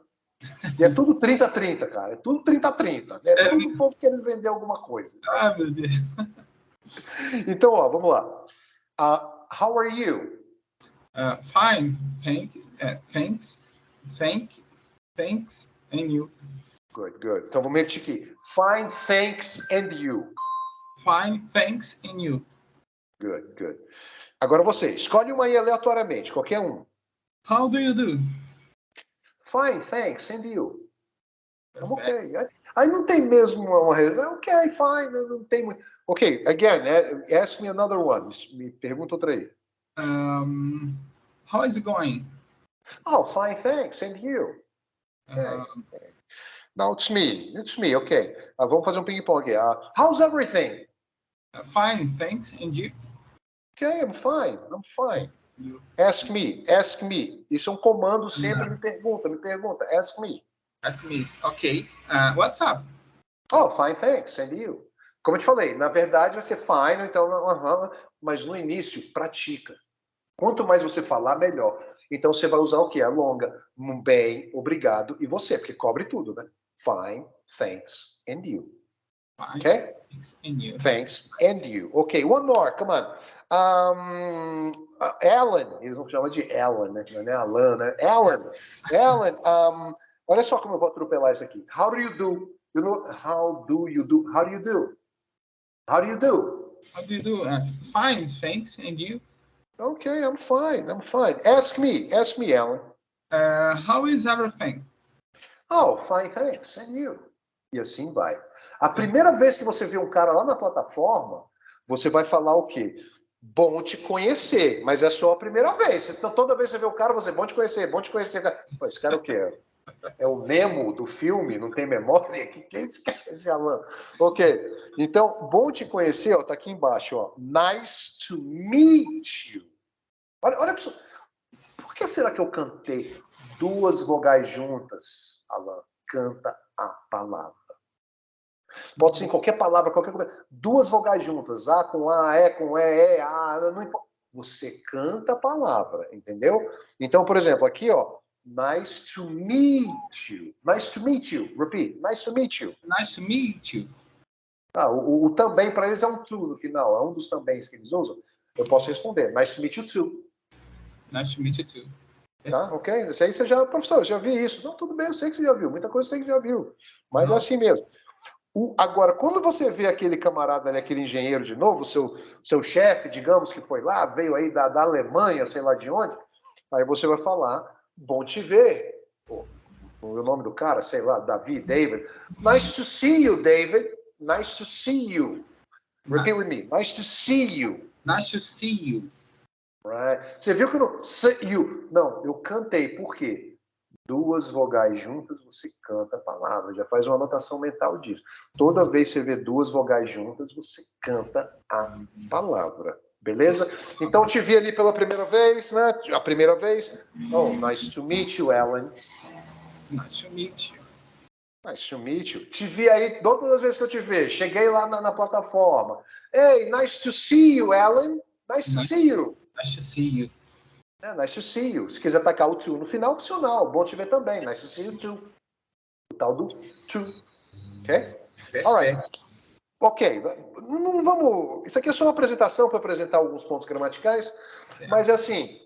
E é tudo 30-30, cara. É tudo 30-30. É todo o povo querendo vender alguma coisa. Ah, meu Deus. Então, ó, vamos lá. How are you? Fine. Thanks, and you. Good. Então, vamos repetir aqui. Fine, thanks, and you. Fine, thanks, and you. Good. Agora você, escolhe uma aí aleatoriamente, qualquer um. How do you do? Fine, thanks, and you. Ok. Aí não tem mesmo uma resposta. Ok, fine, não tem muito. Ok, again, ask me another one. Me pergunta outra aí. How is it going? Oh, fine, thanks, and you. Okay. Now it's me, ok. Vamos fazer um ping-pong aqui. How's everything? Fine, thanks, and you? Ok, I'm fine. Ask me. Isso é um comando sempre, me pergunta. Ask me. Ok. What's up? Oh, fine, thanks, and you? Como eu te falei, na verdade vai ser fine, então, mas no início, pratica. Quanto mais você falar, melhor. Então você vai usar o quê? A longa, bem, obrigado, e você, porque cobre tudo, né? Fine, thanks, and you. Fine, Okay? thanks, and you. Thanks, and you. Okay, one more, come on. Alan, eles vão chamar de Alan, né? Não é Alan, né? Alan, olha só como eu vou atropelar isso aqui. How do you do? You know, how do you do? How do you do? How do you do? How do you do? Fine, thanks, and you? Okay, I'm fine. Ask me, Alan. How is everything? Oh, fine, thanks. And you? E assim vai. A primeira vez que você vê um cara lá na plataforma, você vai falar o quê? Bom te conhecer, mas é só a primeira vez. Então, toda vez que você vê o cara, você, bom te conhecer. Pô, esse cara é o quê? É o Nemo do filme, não tem memória? Que é esse cara, esse Alan? Ok, então, bom te conhecer, ó, tá aqui embaixo, ó. Nice to meet you. Olha por que será que eu cantei duas vogais juntas, Alan? Canta a palavra. Pode ser em qualquer palavra, qualquer coisa. Duas vogais juntas, A com A, E com E, A, não importa. Você canta a palavra, entendeu? Então, por exemplo, aqui, ó. Nice to meet you. Nice to meet you. Repeat. Nice to meet you. Nice to meet you. O também para eles é um to no final. É um dos tambéms que eles usam. Eu posso responder. Nice to meet you too. Nice to meet you too. Tá, ok? Isso aí você já, professor, já vi isso. Não, tudo bem, eu sei que você já viu. Muita coisa eu sei que já viu. Mas é assim mesmo. Agora, quando você vê aquele camarada ali, aquele engenheiro de novo, seu chefe, digamos, que foi lá, veio aí da Alemanha, sei lá de onde, aí você vai falar, bom te ver. O nome do cara, sei lá, David, David. Nice to see you, David. Nice to see you. Repeat with me. Nice to see you. Nice to see you. Right. Você viu que eu não... See you. Não, eu cantei. Por quê? Duas vogais juntas, você canta a palavra. Já faz uma anotação mental disso. Toda vez que você vê duas vogais juntas, você canta a palavra. Beleza? Então, te vi ali pela primeira vez, né? A primeira vez. Oh, nice to meet you, Alan. Nice to meet you. Nice to meet you. Te vi aí todas as vezes que eu te vi. Cheguei lá na plataforma. Hey, nice to see you, Alan. Nice to see you. Nice to see you. Nice to see you. Se quiser tacar o to no final, opcional. Bom te ver também. Nice to see you too. O tal do to. Ok? Alright. Ok. Não vamos... Isso aqui é só uma apresentação para apresentar alguns pontos gramaticais. Certo. Mas, assim,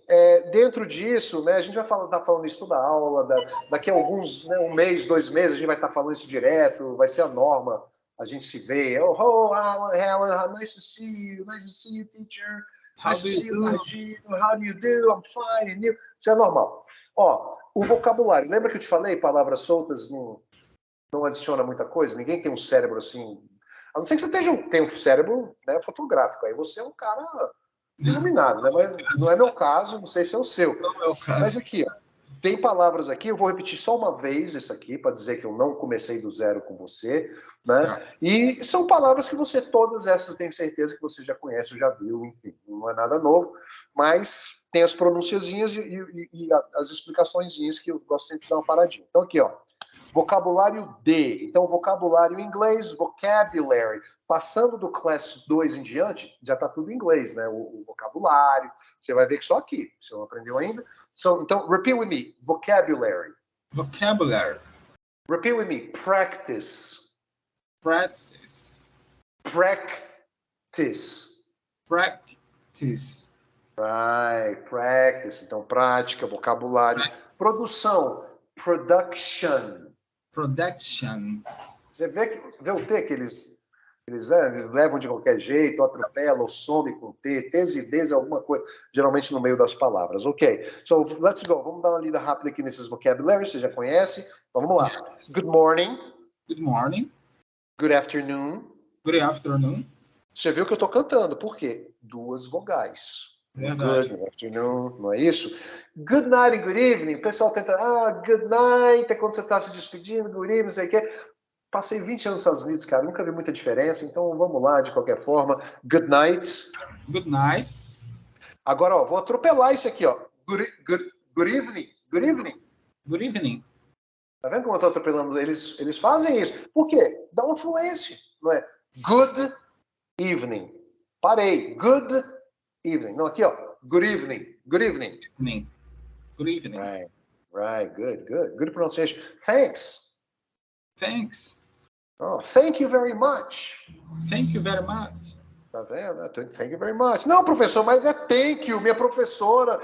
dentro disso, né, a gente vai estar falando isso toda a aula. Daqui a alguns, né, um mês, 2 meses, a gente vai estar falando isso direto. Vai ser a norma. A gente se vê. Oh, Alan, nice to see you. Nice to see you, teacher. Nice to see you, Magino. How do you do? I'm fine. And you? Isso é normal. Ó, o vocabulário. Lembra que eu te falei? Palavras soltas não adiciona muita coisa. Ninguém tem um cérebro assim... A não ser que você tenha um cérebro, né, fotográfico. Aí você é um cara iluminado, né? Mas não é meu caso, não sei se é o seu. Não é o caso. Mas aqui, ó, tem palavras aqui, eu vou repetir só uma vez isso aqui, para dizer que eu não comecei do zero com você, né? Certo. E são palavras que você, todas essas, eu tenho certeza que você já conhece, já viu, enfim, não é nada novo, mas tem as pronunciazinhas e as explicaçõezinhas que eu gosto sempre de dar uma paradinha. Então aqui, ó. Vocabulário D. Então, vocabulário em inglês, vocabulary. Passando do class 2 em diante, já está tudo em inglês, né? O vocabulário. Você vai ver que só aqui. Você não aprendeu ainda. Então, repeat with me. Vocabulary. Vocabulary. Repeat with me. Practice. Practice. Practice. Practice. Right. Practice. Então, prática, vocabulário. Practice. Produção. Production. Production. Você vê o T que eles levam de qualquer jeito, atropelam, ou some com T, T's e D's é alguma coisa, geralmente no meio das palavras. Ok, so let's go. Vamos dar uma lida rápida aqui nesses vocabularies, você já conhece. Vamos lá. Yes. Good morning. Good morning. Good afternoon. Good afternoon. Você viu que eu estou cantando, por quê? Duas vogais. Verdade. Good afternoon, não é isso? Good night and good evening. O pessoal tenta, good night, é quando você está se despedindo, good evening, não sei o quê. Passei 20 anos nos Estados Unidos, cara, nunca vi muita diferença, então vamos lá, de qualquer forma. Good night. Good night. Agora, ó, vou atropelar isso aqui, ó. Good evening. Good evening. Good evening. Tá vendo como eu tô atropelando? Eles fazem isso. Por quê? Dá uma fluência, não é? Good evening. Parei. Good evening. Não, aqui, ó. Good evening. Good evening. Good evening. Right. Good pronunciation. Thanks. Thanks. Oh, thank you very much. Thank you very much. Tá vendo? Thank you very much. Não, professor, mas é thank you. Minha professora,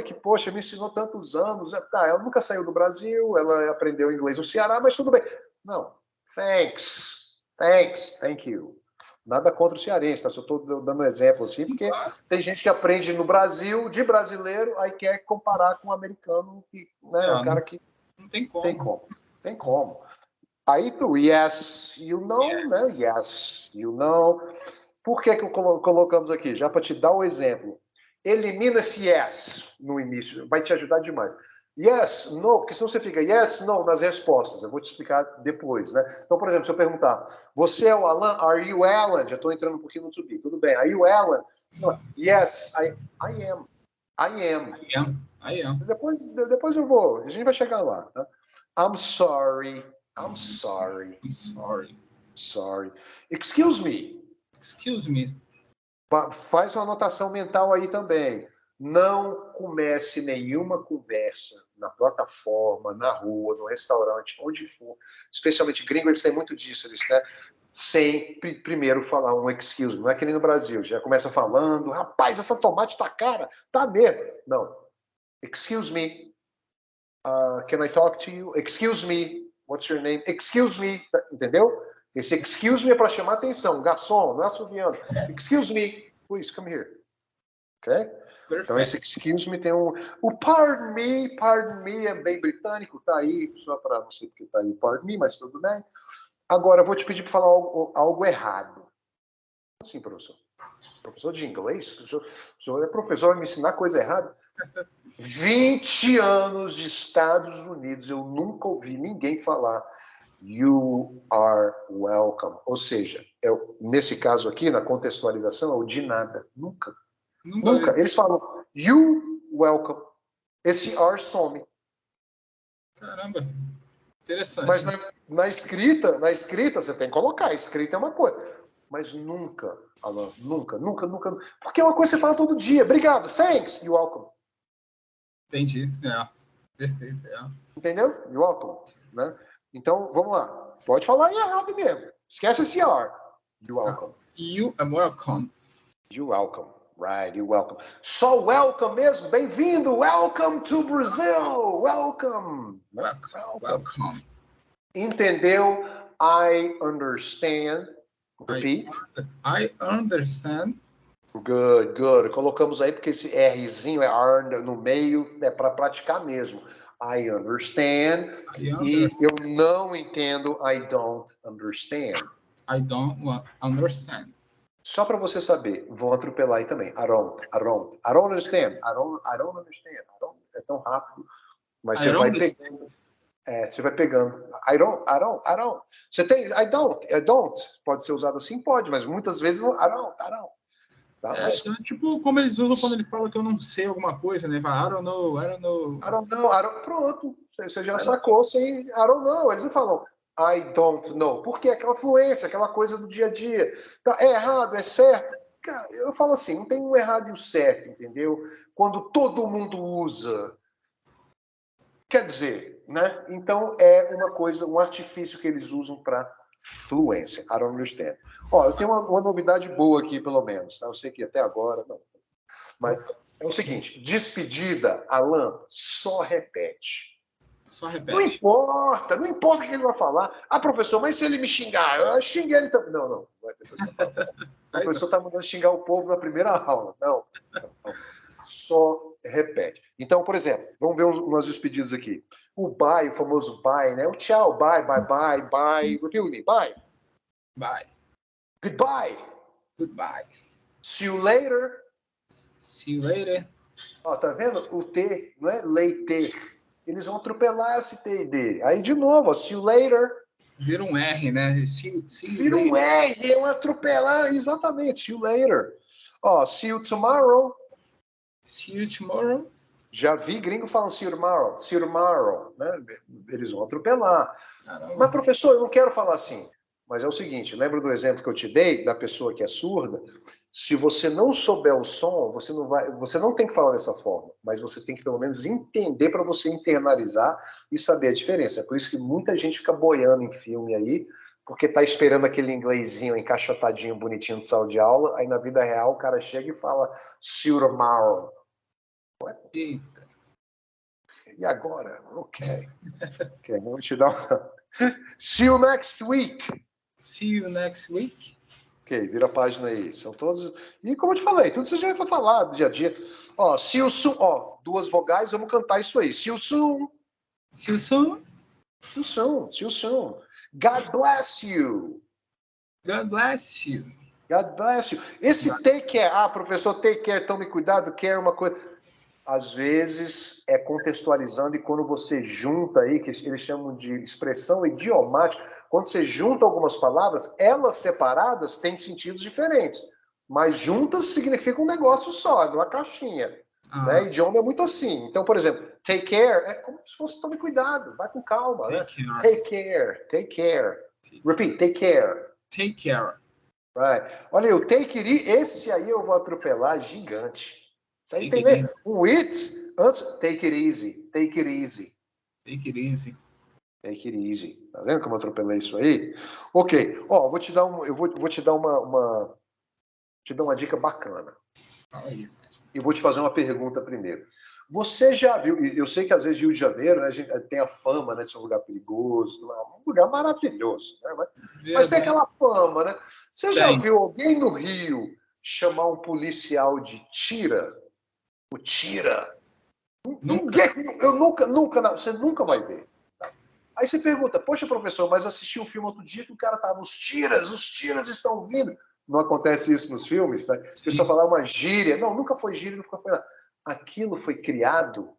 que, poxa, me ensinou tantos anos. Tá, ela nunca saiu do Brasil, ela aprendeu inglês no Ceará, mas tudo bem. Não, thanks, thank you. Nada contra o cearense, tá? Só estou dando um exemplo assim, porque tem gente que aprende no Brasil, de brasileiro, aí quer comparar com um americano, que, né, o cara que... Não tem como. Tem como. Aí do yes, you know, Yes. né? Yes, you know. Por que colocamos aqui? Já para te dar o exemplo. Elimina esse yes no início, vai te ajudar demais. Yes, no, porque senão você fica yes, no nas respostas. Eu vou te explicar depois, né? Então, por exemplo, se eu perguntar, você é o Alan? Are you Alan? Já estou entrando um pouquinho no to be. Tudo bem. Are you Alan? Yes, I am. I am. Depois eu vou. A gente vai chegar lá. Tá? I'm sorry. Excuse me. Faz uma anotação mental aí também. Não comece nenhuma conversa na plataforma, na rua, no restaurante, onde for. Especialmente gringo, eles têm muito disso, né? Sem primeiro falar um excuse me. Não é que nem no Brasil. Já começa falando, rapaz, essa tomate tá cara. Tá mesmo. Não. Excuse me. Can I talk to you? Excuse me. What's your name? Excuse me. Entendeu? Esse excuse me é para chamar atenção. Garçom, não é assoviando. Excuse me. Please, come here. Ok? Perfect. Então, esse excuse me tem um... O pardon me é bem britânico. Tá aí, só para não sei porque tá aí pardon me, mas tudo bem. Agora, eu vou te pedir para falar algo errado. Assim, professor. Professor de inglês? O senhor é professor, vai me ensinar coisa errada? 20 anos de Estados Unidos, eu nunca ouvi ninguém falar you are welcome. Ou seja, nesse caso aqui, na contextualização, é o de nada. Nunca. Eles falam you welcome. Esse are some. Caramba. Interessante. Mas na escrita, você tem que colocar. A escrita é uma coisa. Mas nunca, Alan, nunca. Porque é uma coisa que você fala todo dia. Obrigado, thanks, you're welcome. Entendi, perfeito. Entendeu? You're welcome, né? Então, vamos lá. Pode falar errado mesmo. Esquece esse are. You're welcome. You are welcome. You're welcome. Right, you're welcome. Só welcome mesmo. Bem-vindo. Welcome to Brazil. Welcome. Welcome. Entendeu? I understand. Repeat. I understand. Good. Colocamos aí porque esse Rzinho no meio é para praticar mesmo. I understand. E eu não entendo. I don't understand. I don't understand. Só para você saber, vou atropelar aí também. I don't understand. I don't understand. É tão rápido. Mas você vai pegando. Você vai pegando. I don't. Você tem I don't. Pode ser usado assim? Pode, mas muitas vezes não. I don't. Tá? Mas... tipo, como eles usam quando ele fala que eu não sei alguma coisa, né? I don't know. Pronto. Você já sacou sem I don't know. Eles não falam I don't know. Porque aquela fluência, aquela coisa do dia a dia. Tá, é errado, é certo. Cara, eu falo assim, não tem um errado e o certo, entendeu? Quando todo mundo usa. Quer dizer, né? Então é uma coisa, um artifício que eles usam para fluência. I don't understand. Ó, eu tenho uma novidade boa aqui, pelo menos. Tá? Eu sei que até agora não. Mas é o seguinte: despedida, Alan, só repete. Não importa o que ele vai falar. Ah, professor, mas se ele me xingar, eu xingue ele também. Não. Vai ter o professor está mandando xingar o povo na primeira aula. Não. Só repete. Então, por exemplo, vamos ver umas despedidas aqui. O bye, o famoso bye, né? O tchau, bye. Repeat with me. Bye. Goodbye. See you later. Ó, tá vendo? O T não é leite. Eles vão atropelar esse T e D. Aí, de novo, ó, see you later. Vira um R, né? Vira um R, é um atropelar. Exatamente, see you later. Ó, see you tomorrow. Já vi gringo falando see you tomorrow, né? Eles vão atropelar. Caramba. Mas, professor, eu não quero falar assim. Mas é o seguinte, lembra do exemplo que eu te dei, da pessoa que é surda? Se você não souber o som, você não tem que falar dessa forma, mas você tem que pelo menos entender para você internalizar e saber a diferença. É por isso que muita gente fica boiando em filme aí, porque tá esperando aquele inglesinho encaixotadinho, bonitinho de sala de aula, aí na vida real o cara chega e fala see you tomorrow. Eita. E agora? Ok. Vou te dar uma... See you next week. See you next week. Ok, vira a página aí. São todos. E como eu te falei, tudo isso já vai falar do dia a dia. Ó, see you soon. Ó, 2 vogais, vamos cantar isso aí. See you soon. See you soon. See you soon. See you soon. God bless you. God bless you. God bless you. Esse take care. Ah, professor, take care, tome cuidado, care é uma coisa. Às vezes é contextualizando, e quando você junta aí, que eles chamam de expressão idiomática, quando você junta algumas palavras, elas separadas têm sentidos diferentes, mas juntas significa um negócio só, numa caixinha. Né? Idioma é muito assim. Então, por exemplo, take care é como se fosse tome cuidado, vai com calma. Take, né? Take care, take care. Repeat, take care. Take care. Right. Olha aí, o take it, esse aí eu vou atropelar gigante. Você entendeu? O it, antes, take it easy, take it easy. Take it easy. Take it easy. Tá vendo como eu atropelei isso aí? Ok. Ó, vou te dar vou te dar uma dica bacana. Aí. E vou te fazer uma pergunta primeiro. Você já viu, eu sei que às vezes Rio de Janeiro, né, a gente tem a fama, né, de ser um lugar perigoso, um lugar maravilhoso, né, mas tem aquela fama, né? Você já viu alguém no Rio chamar um policial de tira? O tira. Você nunca vai ver. Tá? Aí você pergunta, poxa, professor, mas assisti um filme outro dia que o cara tava, os tiras estão vindo. Não acontece isso nos filmes, né? A pessoa fala uma gíria. Não, nunca foi gíria, nunca foi nada. Aquilo foi criado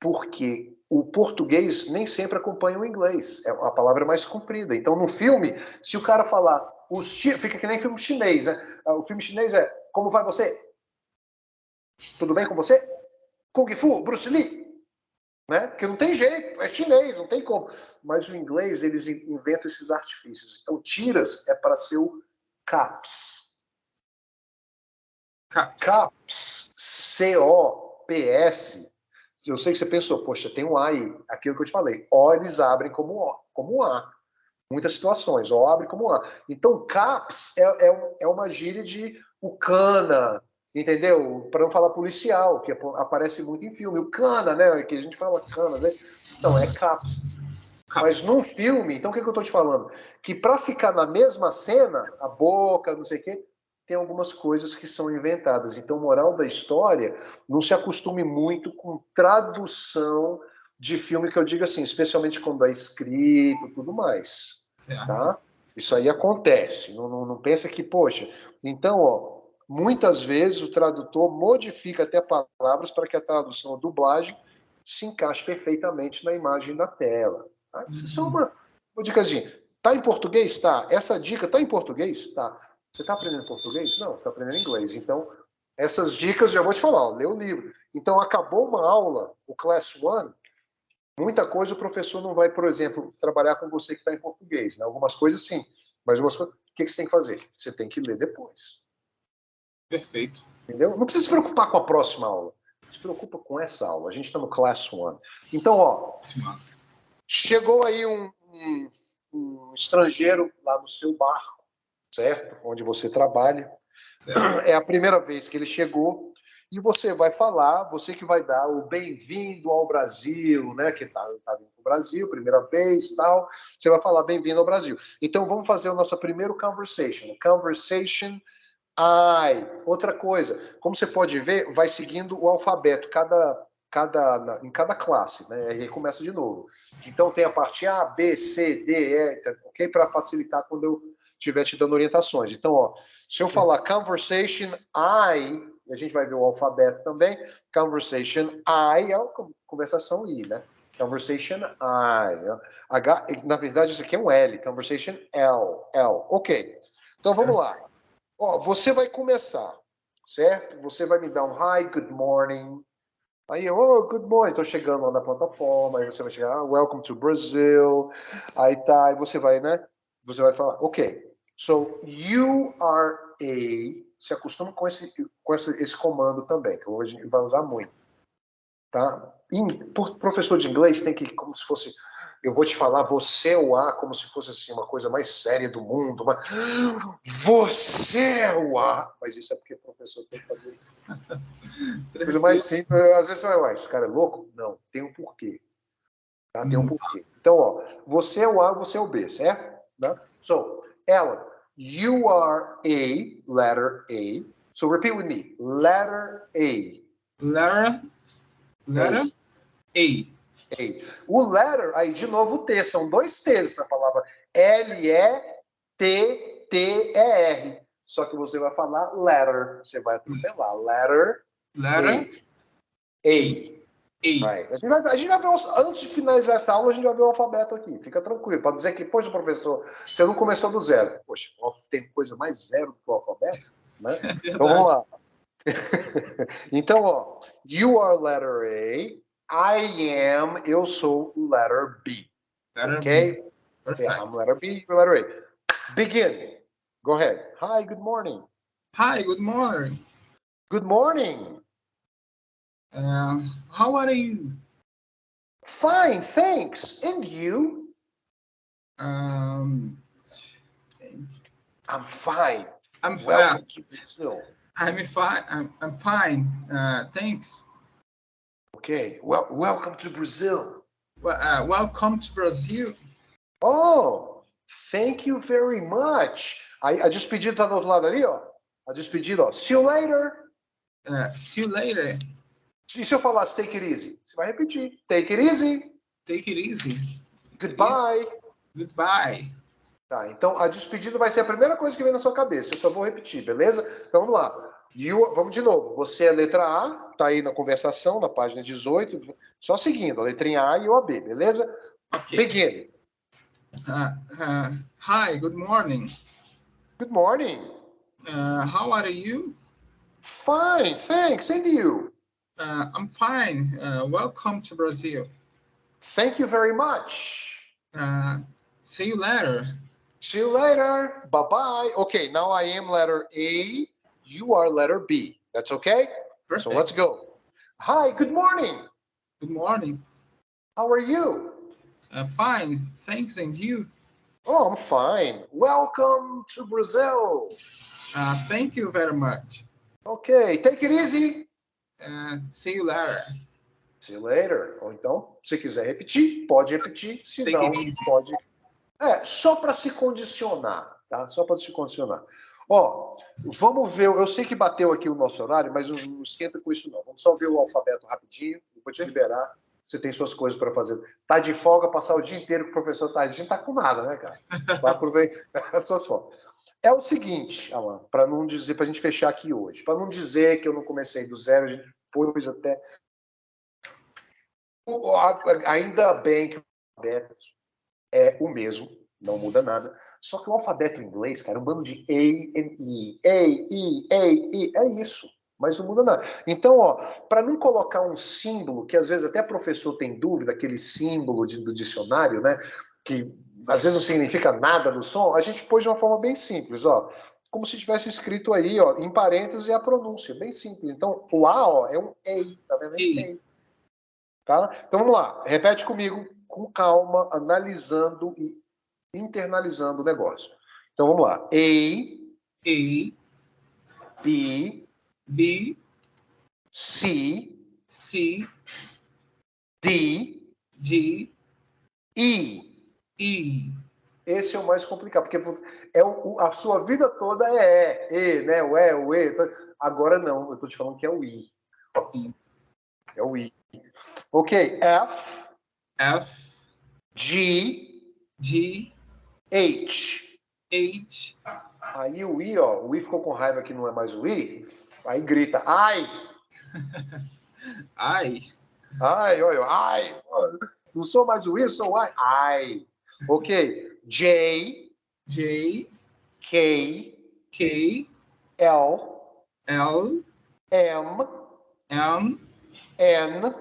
porque o português nem sempre acompanha o inglês. A palavra é mais comprida. Então, no filme, se o cara falar, os tiras, fica que nem filme chinês, né? O filme chinês é, como vai você? Tudo bem com você? Kung Fu, Bruce Lee, né? Porque não tem jeito, é chinês, não tem como. Mas o inglês, eles inventam esses artifícios. Então, tiras é para ser o caps. Caps, C-O-P-S. Eu sei que você pensou, poxa, tem um A aí. Aquilo que eu te falei. O eles abrem como A. Muitas situações, O abre como A. Então, caps é uma gíria de o cana, entendeu? Para não falar policial, que aparece muito em filme. O cana, né? Que a gente fala cana, né? Então, é caps. Mas num filme, então o que eu estou te falando? Que para ficar na mesma cena, a boca, não sei o quê, tem algumas coisas que são inventadas. Então, moral da história, não se acostume muito com tradução de filme, que eu digo assim, especialmente quando é escrito e tudo mais. Tá? Isso aí acontece. Não pensa que, poxa. Então, ó, muitas vezes o tradutor modifica até palavras para que a tradução, a dublagem, se encaixe perfeitamente na imagem da tela. Tá? Isso é uma dicasinha. Tá em português? Tá. Essa dica tá em português? Tá. Você está aprendendo português? Não, você está aprendendo inglês. Então, essas dicas já vou te falar, ó, lê o livro. Então, acabou uma aula, o Class 1, muita coisa o professor não vai, por exemplo, trabalhar com você que está em português. Né? Algumas coisas sim, mas algumas coisas, o que você tem que fazer? Você tem que ler depois. Perfeito. Entendeu? Não precisa se preocupar com a próxima aula. Se preocupa com essa aula. A gente está no Class 1. Então, ó, chegou aí um estrangeiro lá no seu barco, certo? Onde você trabalha. Certo. É a primeira vez que ele chegou e você vai falar, você que vai dar o bem-vindo ao Brasil, né? Que tá vindo para o Brasil, primeira vez, tal. Você vai falar bem-vindo ao Brasil. Então vamos fazer o nosso primeiro conversation. Conversation I. Outra coisa, como você pode ver, vai seguindo o alfabeto em cada classe, né? E aí começa de novo. Então tem a parte A, B, C, D, E, ok? Para facilitar quando eu estiver te dando orientações. Então, ó, se eu falar conversation I, a gente vai ver o alfabeto também. Conversation I é uma conversação I, né? Conversation I. H, na verdade, isso aqui é um L. Conversation L. L. Ok. Então vamos lá. Ó, você vai começar, certo? Você vai me dar um hi, good morning. Aí, good morning, estou chegando lá na plataforma, aí você vai chegar, welcome to Brazil. Aí tá, aí você vai, né? Você vai falar, ok, so you are a se acostume com esse comando também, que hoje a gente vai usar muito. Tá? Professor de inglês tem que, como se fosse, eu vou te falar, você é o A, como se fosse assim, uma coisa mais séria do mundo. Você é o A. Mas isso é porque o professor tem que fazer coisa mais simples. Às vezes você vai, esse cara é louco? Não, tem um porquê. Tá? Tem um porquê. Então, ó, você é o A, você é o B, certo? Né? So, Ellen, you are a, letter A. So, repeat with me. Letter A. Letter A. O letter, aí de novo o T, são 2 T's na palavra L-E-T-T-E-R. Só que você vai falar letter, você vai atropelar. Letter A. Right. A gente vai ver, antes de finalizar essa aula, a gente vai ver o alfabeto aqui. Fica tranquilo, para dizer que, poxa, professor, você não começou do zero. Poxa, tem coisa mais zero do que o alfabeto, né? Então vamos lá. Então, ó, you are letter A. Eu sou letter B. Okay? Perfect. I'm letter B, you're letter A. Begin. Go ahead. Hi, good morning. Hi, good morning. Good morning. How are you? Fine, thanks. And you? I'm fine. Welcome to Brazil. I'm fine. I'm fine. Thanks. Okay. Well, welcome to Brazil. Welcome to Brazil. Oh, thank you very much. A despedida tá do outro lado ali, ó. A despedida, ó. See you later. See you later. E se eu falasse take it easy? Você vai repetir. Take it easy. Take it easy. Goodbye. Goodbye. Tá, então a despedida vai ser a primeira coisa que vem na sua cabeça. Eu só vou repetir, beleza? Então vamos lá. Vamos de novo. Você é a letra A, tá aí na conversação, na página 18. Só seguindo, a letrinha A e o AB, beleza? Okay. Begin. Hi, good morning. Good morning. How are you? Fine, thanks. And you? I'm fine. Welcome to Brazil. Thank you very much. See you later. See you later. Bye-bye. Okay, now I am letter A. You are letter B. That's okay? Perfect. So let's go. Hi, good morning. Good morning. How are you? Fine, thanks. And you? Oh, I'm fine. Welcome to Brazil. Thank you very much. Okay, take it easy. See you later. See you later. Ou então, se quiser repetir, pode repetir. Se não, pode. Só para se condicionar, tá? Só para se condicionar. Ó, vamos ver. Eu sei que bateu aqui o nosso horário, mas não esquenta com isso não. Vamos só ver o alfabeto rapidinho. Eu vou te liberar. Você tem suas coisas para fazer. Tá de folga, passar o dia inteiro com o professor tá. A gente não tá com nada, né, cara? Vai aproveitar as suas folgas. É o seguinte, Alan, para não dizer, para a gente fechar aqui hoje, para não dizer que eu não comecei do zero, a gente pôs até. Ainda bem que o alfabeto é o mesmo, não muda nada. Só que o alfabeto em inglês, cara, é um bando de A e E, é isso. Mas não muda nada. Então, ó, para não colocar um símbolo, que às vezes até professor tem dúvida, aquele símbolo do dicionário, né? Que às vezes não significa nada do som, a gente pôs de uma forma bem simples, ó. Como se tivesse escrito aí, ó, em parênteses, a pronúncia, bem simples. Então, o A, ó, é um EI, tá vendo? EI. Tá? Então, vamos lá. Repete comigo, com calma, analisando e internalizando o negócio. Então, vamos lá. A, B, C, D, E. Esse é o mais complicado, porque a sua vida toda é E, né? O E. Agora não, eu estou te falando que é o I. É o I. Ok, F, G, H. Aí o I, ó, o I ficou com raiva que não é mais o I, aí grita, ai. Olha, ai. Não sou mais o I, eu sou o I. Ai. Ok, J, K, L, M, N,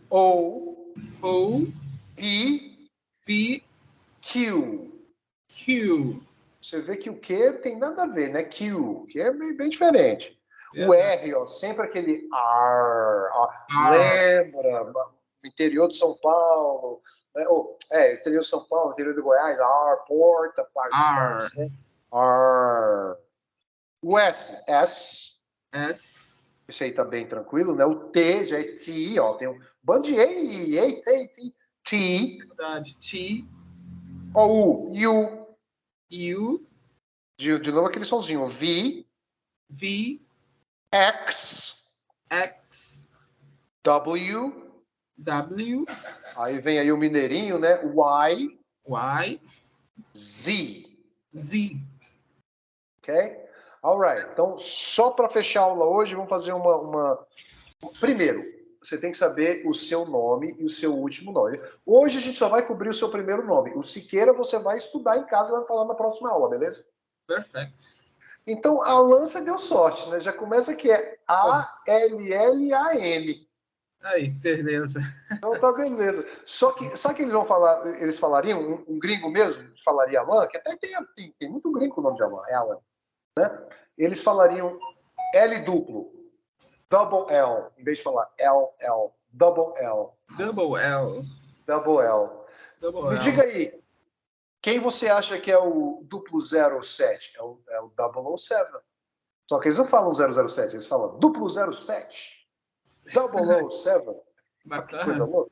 O, P, Q. Você vê que o Q tem nada a ver, né? Q, que é bem diferente. O R, ó, sempre aquele R. Ó, lembra, interior de São Paulo, né? Interior de São Paulo, interior de Goiás, R, porta, parceiro. R. O S. Isso aí tá bem tranquilo, né? O T já é T, ó, tem um bando de T. Verdade. T. Ó, U. U. De novo aquele somzinho. V. X. W. Aí vem aí o mineirinho, né? Y. Z. Ok? Alright. Então, só para fechar a aula hoje, vamos fazer uma... Primeiro, você tem que saber o seu nome e o seu último nome. Hoje a gente só vai cobrir o seu primeiro nome. O Siqueira você vai estudar em casa e vai falar na próxima aula, beleza? Perfeito. Então, a Lança deu sorte, né? Já começa que é A-L-L-A-N. Aí, beleza. Então tá beleza. Só que, sabe o que eles vão falar? Eles falariam, um gringo mesmo, falaria Alan, que até tem muito gringo com o nome de Alan, é Alan, né? Eles falariam L duplo, double L, em vez de falar L, double L. Me diga aí, quem você acha que é o duplo 07? É o 007. Só que eles não falam 007, eles falam duplo 07. 007. Que coisa louca.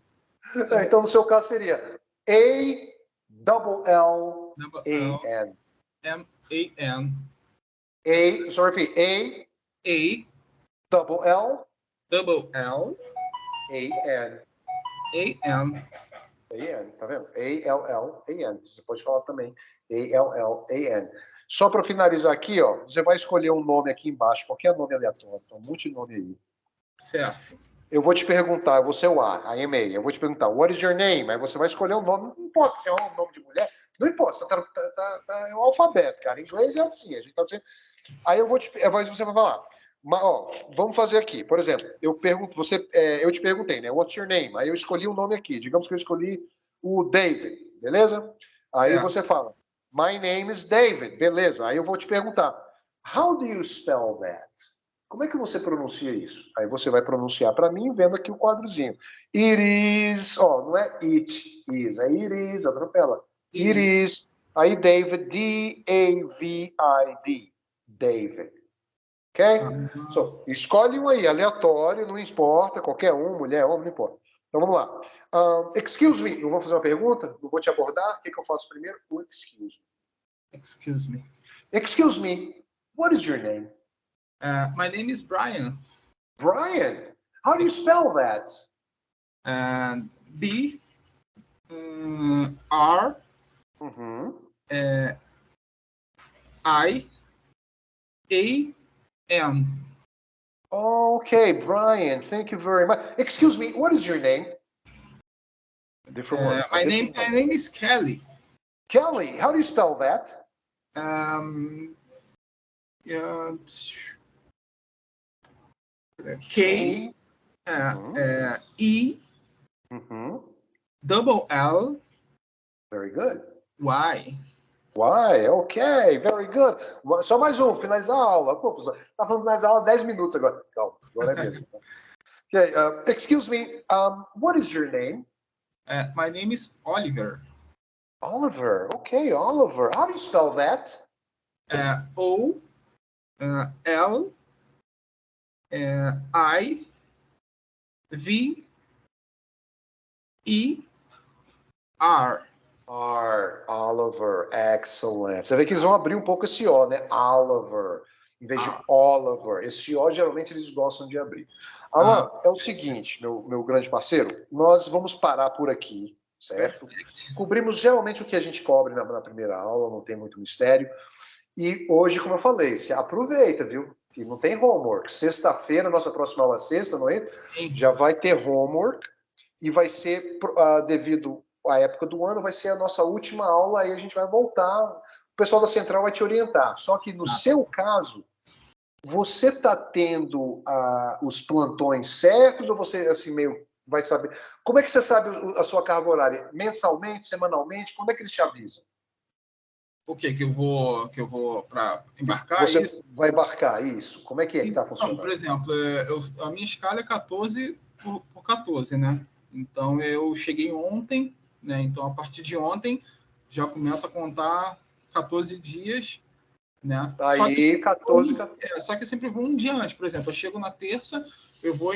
Então, no seu caso, seria A-double-L-A-N. M-A-N. So repeat. A-double-L. A-N. A-N, tá vendo? A-L-L-A-N. Você pode falar também A-L-L-A-N. Só para finalizar aqui, ó, você vai escolher um nome aqui embaixo, qualquer nome aleatório, então um monte de nome aí. Certo. Eu vou te perguntar, você é o A, I am A, eu vou te perguntar, what is your name? Aí você vai escolher um nome, não importa se é um nome de mulher, não importa, é um alfabeto, cara, em inglês é assim, a gente tá dizendo... Aí eu vou aí você vai falar, mas, ó, vamos fazer aqui, por exemplo, eu te perguntei, né, what's your name? Aí eu escolhi um nome aqui, digamos que eu escolhi o David, beleza? Aí certo. você fala, my name is David, beleza? Aí eu vou te perguntar, how do you spell that? Como é que você pronuncia isso? Aí você vai pronunciar para mim, vendo aqui o quadrozinho. It is, ó, não é it is, é it is, atropela. It is. Aí David, D-A-V-I-D, David. Ok? So, escolhe um aí, aleatório, não importa, qualquer um, mulher, homem, não importa. Então vamos lá. Excuse me, eu vou fazer uma pergunta, não vou te abordar, o que eu faço primeiro? O excuse me. Excuse me, what is your name? My name is Brian. Brian? How do you spell that? B-R-I-A-N. Okay, Brian, thank you very much. Excuse me, what is your name? Different one. My name is Kelly. Kelly, how do you spell that? K E double L. Very good. Y. Why? Ok, very good. Só mais um, finalizar a aula. Pô, professor, tá falando mais a aula 10 minutos agora. Calma, agora é mesmo. Okay, excuse me, what is your name? My name is Oliver. Oliver, okay, Oliver. How do you spell that? O-L-I-V-E-R. Oliver, excellent. Você vê que eles vão abrir um pouco esse O, né? Oliver, em vez de Oliver. Esse O, geralmente, eles gostam de abrir. Alan, é o seguinte, meu grande parceiro, nós vamos parar por aqui, certo? Cobrimos geralmente o que a gente cobre na primeira aula, não tem muito mistério. E hoje, como eu falei, se aproveita, viu? Que não tem homework. Sexta-feira, nossa próxima aula é sexta, não é? Já vai ter homework e vai ser, devido à época do ano, vai ser a nossa última aula, aí a gente vai voltar, o pessoal da Central vai te orientar. Só que no seu caso, você está tendo os plantões certos ou você, assim, meio vai saber? Como é que você sabe a sua carga horária? Mensalmente, semanalmente? Quando é que eles te avisam? O quê? Que eu vou para embarcar? Você Isso? vai embarcar, isso. Como é que está Então, funcionando? por exemplo, a minha escala é 14 por 14, né? Então, eu cheguei ontem, né? Então, a partir de ontem, já começo a contar 14 dias, né? Aí, 14, Só que eu sempre vou um dia antes. Por exemplo, eu chego na terça, eu vou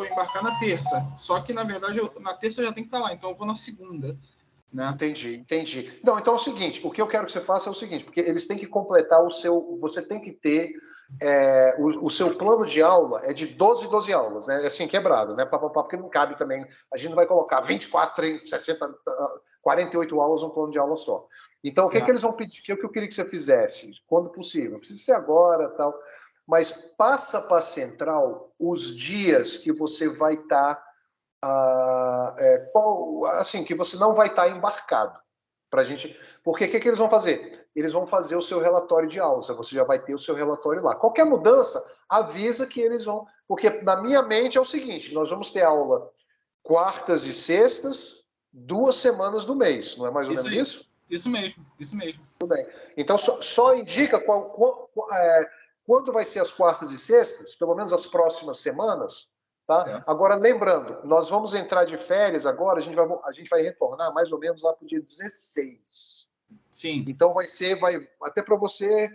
embarcar na terça. Só que, na verdade, na terça eu já tenho que estar lá. Então, eu vou na segunda, né? Entendi. Não, então é o seguinte, o que eu quero que você faça é o seguinte, porque eles têm que completar você tem que ter, o seu plano de aula é de 12 aulas, né? Assim, quebrado, né? Porque não cabe também, a gente não vai colocar 24, 30, 60, 48 aulas num plano de aula só. Então, certo. o que eles vão pedir? O que eu queria que você fizesse, quando possível? Não precisa ser agora, tal, mas passa para a central os dias que você vai estar assim, que você não vai estar embarcado. Pra gente, porque o que eles vão fazer? Eles vão fazer o seu relatório de aula, você já vai ter o seu relatório lá. Qualquer mudança, avisa que eles vão. Porque na minha mente é o seguinte: nós vamos ter aula quartas e sextas, 2 semanas do mês, não é mais ou menos isso? Isso mesmo. Tudo bem. Então só indica quando vai ser as quartas e sextas, pelo menos as próximas semanas. Tá? Agora, lembrando, nós vamos entrar de férias agora, a gente vai retornar mais ou menos lá para o dia 16. Sim. Então vai até para você.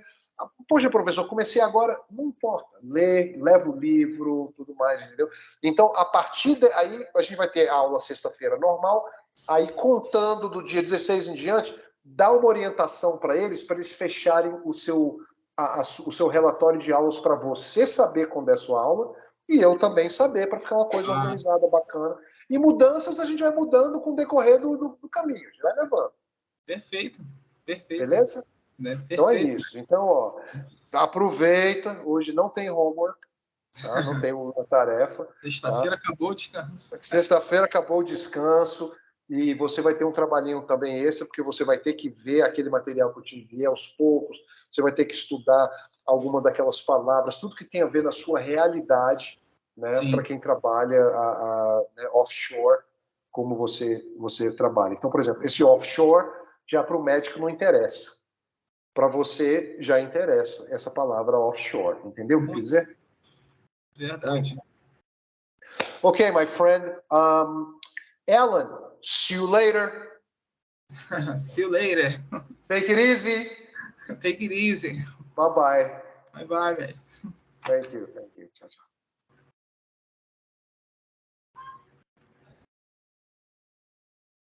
Poxa, professor, comecei agora, não importa. Lê, leva o livro, tudo mais, entendeu? Então, a partir daí, a gente vai ter a aula sexta-feira normal, aí contando do dia 16 em diante, dá uma orientação para eles fecharem o seu relatório de aulas para você saber quando é a sua aula e eu também saber, para ficar uma coisa organizada, bacana. E mudanças a gente vai mudando com o decorrer do caminho, a gente vai levando. Perfeito. Beleza? Perfeito. Então é isso. Então, ó, aproveita. Hoje não tem homework, tá? Não tem uma tarefa. Sexta-feira acabou o descanso. Sexta-feira acabou o descanso e você vai ter um trabalhinho também extra, porque você vai ter que ver aquele material que eu te enviei aos poucos, você vai ter que estudar alguma daquelas palavras, tudo que tem a ver na sua realidade, né? Para quem trabalha né, offshore, como você trabalha. Então, por exemplo, esse offshore já para o médico não interessa. Para você já interessa essa palavra offshore, entendeu o que quer dizer? Verdade. Okay, my friend. Alan, see you later. See you later. Take it easy. Take it easy. Bye-bye. Bye-bye, velho. Thank you. Tchau, tchau.